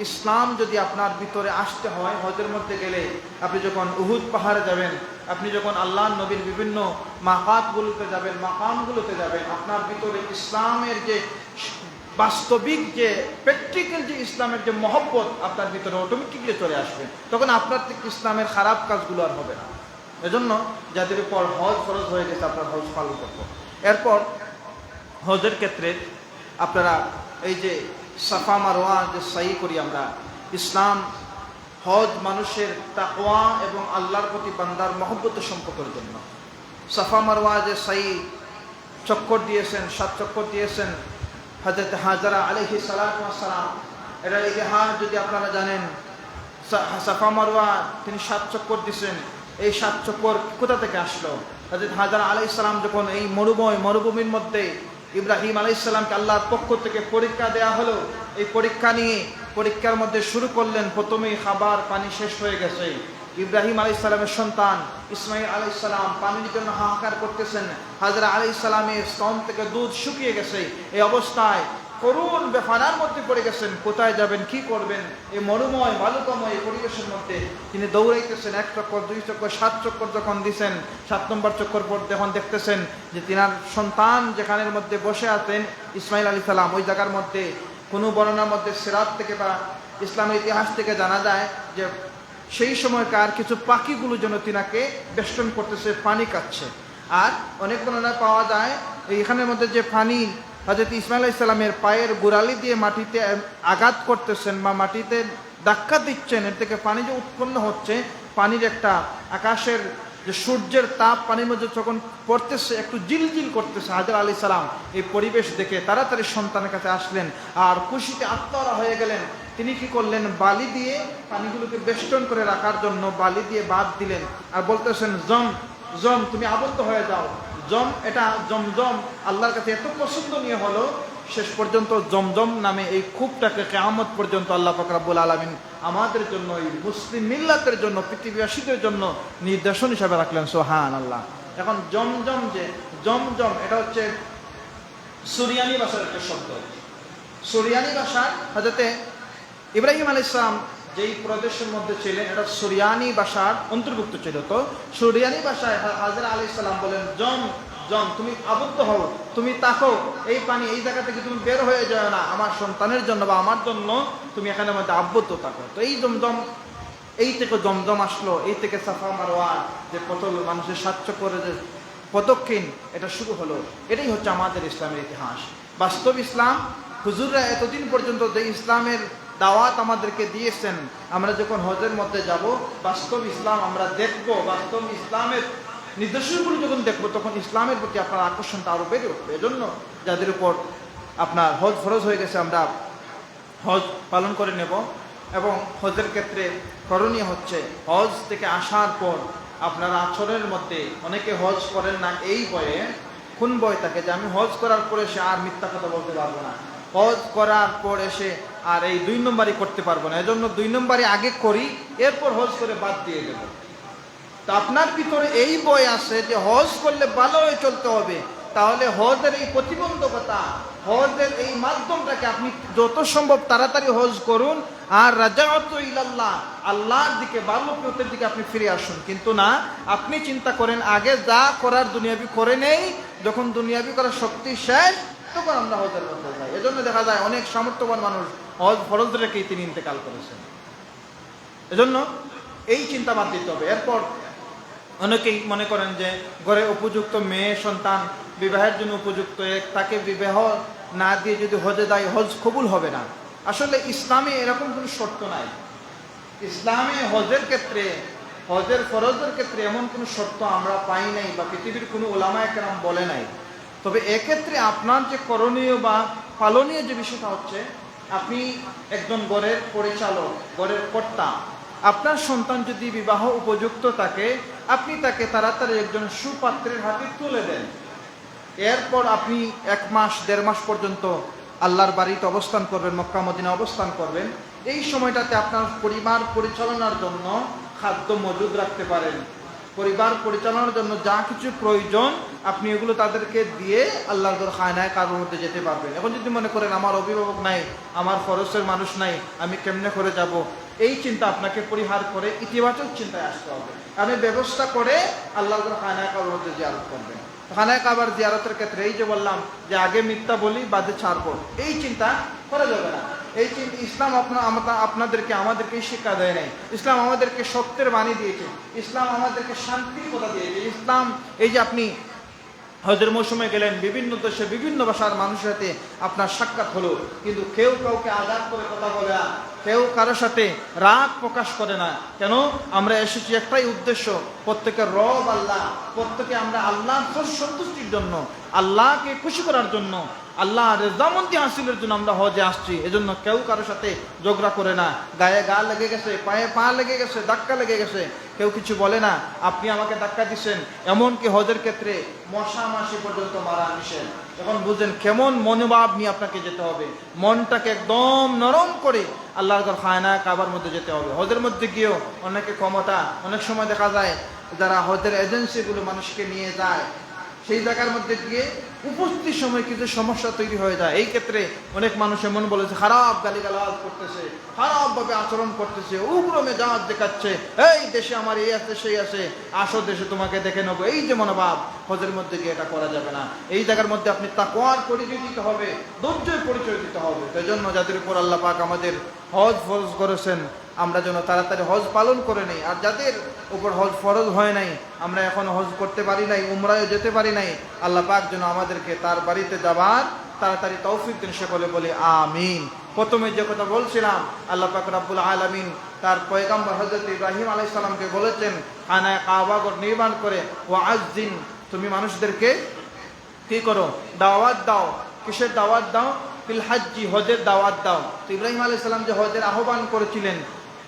ইসলাম যদি আপনার ভিতরে আসতে হয়, হজের মধ্যে গেলে আপনি যখন উহুদ পাহাড়ে যাবেন, আপনি যখন আল্লাহ নবীর বিভিন্ন মাকাতগুলোতে যাবেন, মাকামগুলোতে যাবেন, আপনার ভিতরে ইসলামের যে বাস্তবিক, যে প্র্যাকটিক্যাল যে ইসলামের যে মহব্বত আপনার ভিতরে অটোমেটিকলি চলে আসবে। তখন আপনার থেকে ইসলামের খারাপ কাজগুলো আর হবে না। এজন্য যাদের উপর হজ ফরজ হয়ে গেছে, আপনার হজ পালন করব। এরপর হজের ক্ষেত্রে আপনারা এই যে সাফা মারওয়া যে সাই করি আমরা, ইসলাম হজ মানুষের তাকওয়া এবং আল্লাহর প্রতি বান্দার মহব্বতের সম্পর্কের জন্য। সাফা মারওয়া যে সাই চক্কর দিয়েছেন, 7 চক্কর দিয়েছেন হযরত হাজরা আলাইহিস সালাতু ওয়াস সালাম। এটা ইতিহাস যদি আপনারা জানেন, সাফা মারওয়া তিনি 7 চক্কর দিয়েছেন। এই 7 চক্কর কোথা থেকে আসলো? হযরত হাজরা আলাইহিস সালাম যখন এই মরুভূমির মধ্যে ইব্রাহিম আলাইহিস সালামকে আল্লাহর পক্ষ থেকে পরীক্ষা দেয়া হলো, এই পরীক্ষার মধ্যে শুরু করলেন, প্রথমেই খাবার পানি শেষ হয়ে গেছে। ইব্রাহিম আলাইহিস সালামের সন্তান ইসমাইল আলাইহিস সালাম পানির জন্য হাহাকার করতেছেন। হাজরা আলাইহিস সালামের স্তন থেকে দুধ শুকিয়ে গেছে। এই অবস্থায় করুণ বেফানার মধ্যে পড়ে গেছেন, কোথায় যাবেন, কি করবেন? এই মরুময় বালুকাময় পরিবেশের মধ্যে তিনি দৌড়াইতেছেন। 1 চক্কর, 2 চক্কর, 7 চক্কর যখন দিছেন, 7 নম্বর চক্কর পর যখন দেখতেছেন যে তিনার সন্তান যেখানের মধ্যে বসে আছেন ইসমাইল আলাইহিস সালাম, ওই জায়গার মধ্যে কোনো বর্ণনার মধ্যে সিরাত থেকে বা ইসলামের ইতিহাস থেকে জানা যায় যে সেই সময়কার কিছু পাখিগুলো যেন তিনাকে বেষ্টন করতেছে, পানি খাচ্ছে। আর অনেক বর্ণনা পাওয়া যায় এইখানের মধ্যে যে পানি হযরত ইসমাইল আলাইহিস সালামের পায়ের গোড়ালি দিয়ে মাটিতে আঘাত করতেছেন বা মাটিতে ধাক্কা দিচ্ছেন, এর থেকে পানি যে উৎপন্ন হচ্ছে, পানির একটা আকাশের যে সূর্যের তাপ পানির মধ্যে যখন পড়তেছে, একটু জিলজিল করতেছে। হাজরা আলাইহিস সালাম এই পরিবেশ দেখে তাড়াতাড়ি সন্তানের কাছে আসলেন আর খুশিতে আত্মহারা হয়ে গেলেন। তিনি কি করলেন, বালি দিয়ে পানিগুলোকে বেষ্টন করে রাখার জন্য বালি দিয়ে বাঁধ দিলেন আর বলতেছেন, জম জম তুমি আবদ্ধ হয়ে যাও। জম, এটা জমজম আল্লাহর কাছে এত পছন্দনীয় হলো, শেষ পর্যন্ত জমজম নামে এই কূপটাকে কিয়ামত পর্যন্ত আল্লাহ পাক রব্বুল আলামিন আমাদের জন্য, এই মুসলিম মিল্লাতের জন্য, পৃথিবীবাসীদের জন্য নির্দেশন হিসাবে রাখলেন। সুবহানাল্লাহ। এখন জমজম, যে জমজম, এটা হচ্ছে সুরিয়ানি ভাষার একটা শব্দ। সুরিয়ানি ভাষার হযরতে ইব্রাহিম আলাইহিস সালাম যেই প্রদেশের মধ্যে ছিলেন, এটা সুরিয়ানি ভাষার অন্তর্ভুক্ত ছিল। তো সুরিয়ানি ভাষায় হাজরা আলাইহিস সালাম বলেন, জম জম তুমি আবদ্ধ হও, তুমি তাকো, এই পানি এই জায়গা থেকে তুমি বের হয়ে যাও না, আমার সন্তানের জন্য বা আমার জন্য তুমি এখানে মধ্যে আবদ্ধ থাকো। তো এই জমজম, এই থেকে জমজম আসলো, এই থেকে সাফা মারওয়া যে পথ মানুষের সাহায্য করে যে পদক্ষিণ, এটা শুরু হলো। এটাই হচ্ছে আমাদের ইসলামের ইতিহাস। বাস্তব ইসলাম, হুজুররা এতদিন পর্যন্ত যে ইসলামের দাওয়াত আমাদেরকে দিয়েছেন, আমরা যখন হজের মধ্যে যাব, বাস্তব ইসলাম আমরা দেখব, বাস্তব ইসলামের নিদর্শনগুলো যখন দেখবো, তখন ইসলামের প্রতি আপনার আকর্ষণটা আরো বেড়ে উঠবে। এজন্য যাদের উপর আপনার হজ ফরজ হয়ে গেছে, আমরা হজ পালন করে নেব। এবং হজের ক্ষেত্রে করণীয় হচ্ছে, হজ থেকে আসার পর আপনার আচরণের মধ্যে, অনেকে হজ করেন না এই বয়ে, কোন বয় থাকে যে আমি হজ করার পরে সে আর মিথ্যা কথা বলতে পারবো না, হজ করার পর এসে আর এই 2 নম্বরই করতে পারবো না, এজন্য 2 নম্বরই আগে করি, এরপর হজ করে বাদ দিয়ে দেবো। তো আপনার ভিতরে এই বই আছে যে হজ করলে ভালো হয়ে চলতে হবে, তাহলে হজের এই প্রতিবন্ধকতা, হজের এই মাধ্যমটাকে আপনি যত সম্ভব তাড়াতাড়ি হজ করুন, আর রাজাউতু ইলাল্লাহ, আল্লাহর দিকে, বাল্যপ্রতের দিকে আপনি ফিরে আসুন। কিন্তু না, আপনি চিন্তা করেন আগে যা করার দুনিয়াবি করে নেই, যখন দুনিয়াবি করার শক্তি শেষ, তখন আমরা হজের মধ্যে যাই। এজন্য দেখা যায় অনেক সামর্থ্যবান মানুষ হজ ফরজ রেখেই তিনি ইন্তেকাল করেছেন। এজন্য এই চিন্তা বাদ দিতে হবে। এরপর অনেকেই মনে করেন যে ঘরে উপযুক্ত মেয়ে সন্তান বিবাহের জন্য উপযুক্ত, তাকে বিবাহ না দিয়ে যদি হজে যায়, হজ কবুল হবে না। আসলে ইসলামে এরকম কোনো শর্ত নাই। ইসলামে হজের ক্ষেত্রে, হজের ফরজের ক্ষেত্রে এমন কোনো শর্ত আমরা পাই নাই, বা পৃথিবীর কোনো ওলামায়ে কেরাম বলে নাই। তবে এক্ষেত্রে আপনার যে করণীয় বা পালনীয় যে বিষয়টা হচ্ছে, আপনি একজন ঘরের পরিচালক, ঘরের কর্তা, আপনার সন্তান যদি বিবাহ উপযুক্ত থাকে, আপনি তাকে তাড়াতাড়ি একজন সুপাত্রের হাতে তুলে দেন। এরপর আপনি 1 মাস 1.5 মাস পর্যন্ত আল্লাহর বাড়িতে অবস্থান করবেন, মক্কা মদিনা অবস্থান করবেন। এই সময়টাতে আপনার পরিবার পরিচালনার জন্য খাদ্য মজুদ রাখতে পারেন। পরিবার পরিচালনার জন্য যা কিছু প্রয়োজন, আপনি এগুলো তাদেরকে দিয়ে আল্লাহর খানায় কারোর মধ্যে যেতে পারবেন। এখন যদি মনে করেন আমার অভিভাবক নাই, আমার খরচের মানুষ নাই, আমি কেমনে করে যাব, এই চিন্তা আপনাকে পরিহার করে ইতিবাচক চিন্তায় আসতে হবে। আপনি ব্যবস্থা করে আল্লাহর খানায় কারোর মধ্যে জিয়ারত করবেন। খানায় কাবার জিয়ারতের ক্ষেত্রে এই যে বললাম যে আগে মিথ্যা বলি, বাদে ছাড়বো, এই চিন্তা করা যাবে না। এই চিন্তা ইসলাম আমাদেরকে শিক্ষা দেয় নাই। ইসলাম আমাদেরকে সত্যের বাণী দিয়েছে, ইসলাম আমাদেরকে শান্তির কথা দিয়েছে। ইসলাম, এই যে আপনি হজের মৌসুমে গেলেন, বিভিন্ন দেশে বিভিন্ন ভাষার মানুষের সাথে আপনার সাক্ষাৎ হলো, কিন্তু কেউ কাউকে আঘাত করে কথা বলে না, কেউ কারোর সাথে রাগ প্রকাশ করে না। কেন? আমরা এসেছি একটাই উদ্দেশ্য, প্রত্যেকের রব আল্লাহ, প্রত্যেকে আমরা আল্লাহর সন্তুষ্টির জন্য, আল্লাহকে খুশি করার জন্য, আল্লাহ রেজামন্দি হাসিলের জন্য আমরা হজে আসছি। এজন্য কেউ কারোর সাথে ঝগড়া করে না, গায়ে গা লেগে গেছে, পায়ে পা লেগে গেছে, ধাক্কা লেগে গেছে, কেউ কিছু বলে না, আপনি আমাকে ধাক্কা দিচ্ছেন। এমনকি হজের ক্ষেত্রে মশা মাছি পর্যন্ত মারা নিষেধ। এখন বুঝেন কেমন মনোভাব নিয়ে আপনাকে যেতে হবে, মনটাকে একদম নরম করে আল্লাহর খায়না কাবার মধ্যে যেতে হবে। হজের মধ্যে গিয়েও অনেকে ক্ষমতা, অনেক সময় দেখা যায় যারা হজের এজেন্সিগুলো মানুষকে নিয়ে যায়, সেই জায়গার মধ্যে গিয়ে উপস্থিত সময় কিছু সমস্যা তৈরি হয়ে যায়। এই ক্ষেত্রে অনেক মানুষ এমন বলেছে, খারাপ গালিগালাজ করতেছে, খারাপভাবে আচরণ করতেছে, উগ্র মেজাজ দেখাচ্ছে, এই দেশে আমার এই আছে সেই আছে, আসো দেশে তোমাকে দেখে নেবো, এই যে মনোভাব, হজের মধ্যে গিয়ে এটা করা যাবে না। এই জায়গার মধ্যে আপনি তাকওয়ার পরিচয় দিতে হবে, ধৈর্যের পরিচয় দিতে হবে। সেই জন্য যাদের উপর আল্লাহ পাক আমাদের হজ ফরজ করেছেন, আমরা যেন তাড়াতাড়ি হজ পালন করে নেই। আর যাদের উপর হজ ফরজ হয় নাই, আমরা এখন হজ করতে পারি নাই, উমরায় যেতে পারি নাই, আল্লাহ পাক যেন আমাদেরকে তার বাড়িতে যাবার তাড়াতাড়ি তৌফিক দিন, সকলে বলি আমিন। প্রথমে যে কথা বলছিলাম, আল্লাহ পাক রব্বুল আলামিন তার পয়গম্বর হযরত ইব্রাহিম আলাইহিস সালামকে বলেছেন, খানায়ে কাবা নির্মাণ করে ওয়াজ্জিন, তুমি মানুষদেরকে কি করো, দাওয়াত দাও। কিসের দাওয়াত দাও? ফিল হাজ্জি, হজের দাওয়াত দাও। তো ইব্রাহিম আলাইহিস সালাম যে হজের আহ্বান করেছিলেন,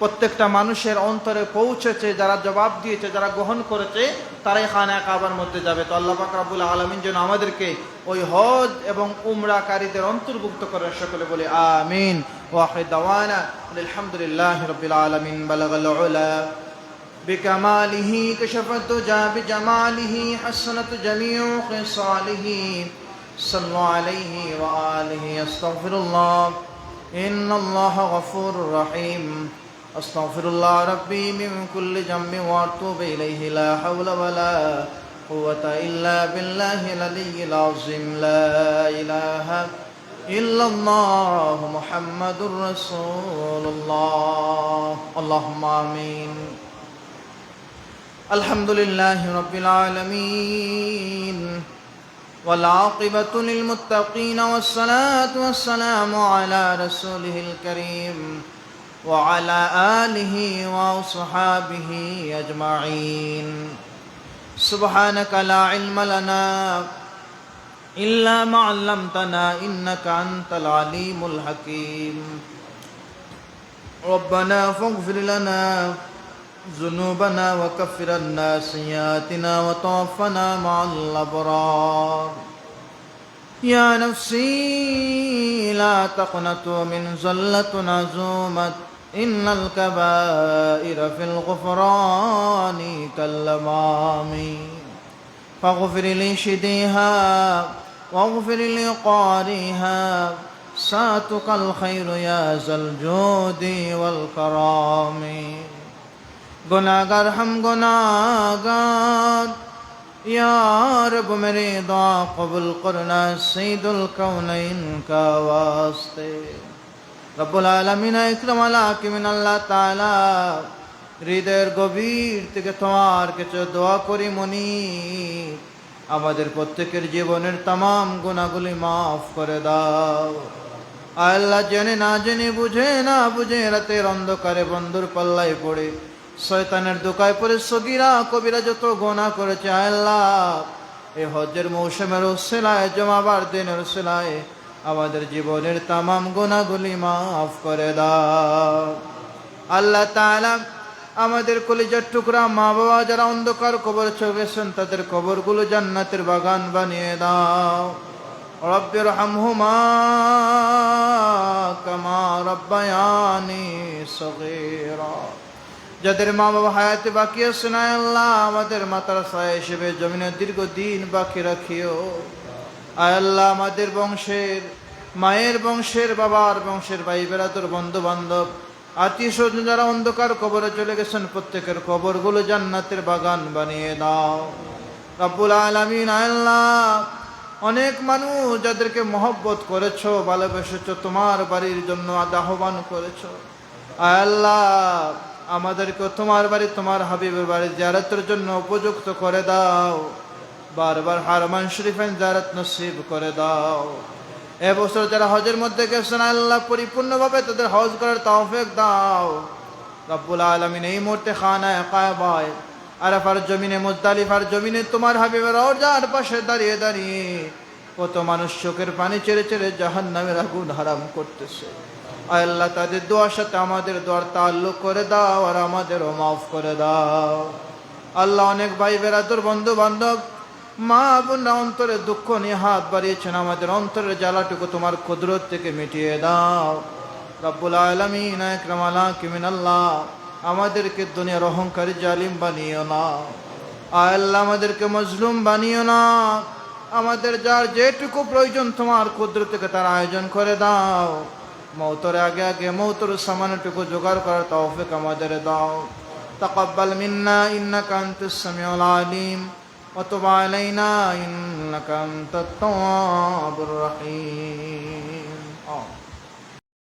প্রত্যেকটা মানুষের অন্তরে পৌঁছেছে, যারা জবাব দিয়েছে, যারা গ্রহণ করেছে, তারাই খানা কাবার মধ্যে যাবে। তো আল্লাহ পাক রব্বুল আলামিন যেন আমাদেরকে ওই হজ এবং উমরাকারীদের অন্তর্ভুক্ত করেন, সকলে বলে আমিন। ওয়া আখির দাওয়ানা আলহামদুলিল্লাহি রাব্বিল আলামিন। বালাগাল উলা বিকামালিহি কাশাফাত তুজা বিজামালিহি হাসানাত জামিউ খিসালিহি সাল্লু আলাইহি ওয়া আলিহি। আস্তাগফিরুল্লাহ ইন্নাল্লাহা গফুরুর রহিম। আস্তাগফিরুল্লাহ রাব্বি মিন কুল্লি যামবি ওয়া আতুবু ইলাইহি। লা হাওলা ওয়ালা কুওয়াতা ইল্লা বিল্লাহিল আলিয়্যিল আযীম। লা ইলাহা ইল্লাল্লাহ মুহাম্মাদুর রাসূলুল্লাহ। আল্লাহুম্মা আমিন। আলহামদুলিল্লাহি রাব্বিল আলামিন ওয়াল আকিবাতু লিল মুত্তাকিন ওয়াস সালাতু ওয়াস সালামু আলা রাসূলিহিল কারীম ওয়া আলা আলিহি ওয়া আসহাবিহি আজমাইন। সুবহানাকা লা ইলমা লানা ইল্লা মা আল্লামতানা ইন্নাকা আনতাল আলিমুল হাকীম। রব্বানা ফাগফির লানা যুনুবানা ওয়া কাফির আন্না সাইয়্যাতিনা ওয়া তাওফানা মা'আল আবরার। ইয়া নাফসি লা তাকনাতু মিন যাল্লাতিন আযুমাত ইন্নাল কাবাইরা ফিল গুফরানি কাল্লামামি। ফাগফির লি শিদিহা ওয়াগফির লি কারিহা সাতুকাল খায়রু ইয়া যাল জুদি ওয়াল কারামি। गुनाहगार हम गुनाहगार, या रब मेरे दुआ कबूल करना सैयदुल कौनैन का वास्ते। रब्बुल आलमीन इकराम हाकिमिन আল্লাহ তাআলা, হৃদয়ের গভীর থেকে তোমার কাছে দোয়া করি মনি, আমাদের প্রত্যেকের জীবনের तमाम গুনাহগুলি মাফ করে দাও। আল্লাহ জেনে না জেনে, বুঝে না বুঝে রাতের অন্ধকারে বন্ধুর পাল্লায় পড়ে শয়তানের দোকায় পড়ে সগীরা কবিরা যত গুনাহ করেছে, আল্লাহ এই হজ্জের মৌসুমের উসিলায়, জমাবার দিনের উসিলায় আমাদের জীবনের तमाम গুনাহগুলি মাফ করে দাও। আল্লাহ তাআলা আমাদের কলিজার টুকরা মা বাবা যারা অন্ধকার কবরে চলে গেছেন, তাদের কবরগুলো জান্নাতের বাগান বানিয়ে দাও। রব্বির হামহুমা কামা রব্বায়ানি সগীরা। যাদের মা বাবা হায়াতে বাকি আছে না, আল্লাহ আমাদের মাতার ছায়া হিসেবে জমিনে দীর্ঘদিন বাকি রাখিও। আয় আল্লাহ আমাদের বংশের, মায়ের বংশের, বাবার বংশের, ভাই বেরাদর, বন্ধু বান্ধব, আত্মীয় স্বজন যারা অন্ধকার কবরে চলে গেছেন, প্রত্যেকের কবরগুলো জান্নাতের বাগান বানিয়ে দাও। রব্বুল আলামিন, আল্লাহ অনেক মানুষ যাদেরকে মহব্বত করেছো, ভালোবেসেছো, তোমার বাড়ির জন্য আহ্বান করেছো, আয় আল্লাহ আমাদেরকে তোমার বাড়ি, তোমার হাবিবের বাড়ি জিয়ারতের জন্য উপযুক্ত করে দাও। বারবার হারমান শরীফের জিয়ারত নসিব করে দাও। এবছর যারা হজের মধ্যে গেছেন, আল্লাহ পরিপূর্ণভাবে তাদের হজ করার তৌফিক দাও। রব্বুল আলামিন এই মুহূর্তে খানায়ে কাবায়, আরাফার জমিনে, মুজদালিফার জমিনে তোমার হাবিবের রওজার পাশে দাঁড়িয়ে দাঁড়িয়ে কত মানুষ চোখের পানি ছেড়ে ছেড়ে জাহান্নামের আগুন হারাম করতেছে, আল্লাহ তাদের দোয়ার সাথে আমাদের দোয়ার তাল্লুক করে দাও আর আমাদেরও মাফ করে দাও। আল্লাহ অনেক ভাই বেরাদর, বন্ধু বান্ধব, মা বোনরা অন্তরে দুঃখ নিয়ে হাত বাড়িয়েছেন, আমাদের অন্তরের জ্বালাটুকু তোমার কুদরত থেকে মিটিয়ে দাও। রব্বুল আলামিন ইকরাম হাকিমিন আল্লাহ আমাদেরকে দুনিয়ার অহংকারী জালিম বানিও না, আল্লাহ আমাদেরকে মজলুম বানিও না। আমাদের যার যেটুকু প্রয়োজন তোমার কুদরত থেকে তার আয়োজন করে দাও। মৌতের আগে আগে মৌতের সামান্যটুকু জোগাড় করার তৌফিক আমাদের দাও। তাকাব্বাল মিন্না ইন্নাকা আনতাস সামিউল আলিম ওয়া তুব আলাইনা ইন্নাকা আনতাত তাওয়াবুর রহিম।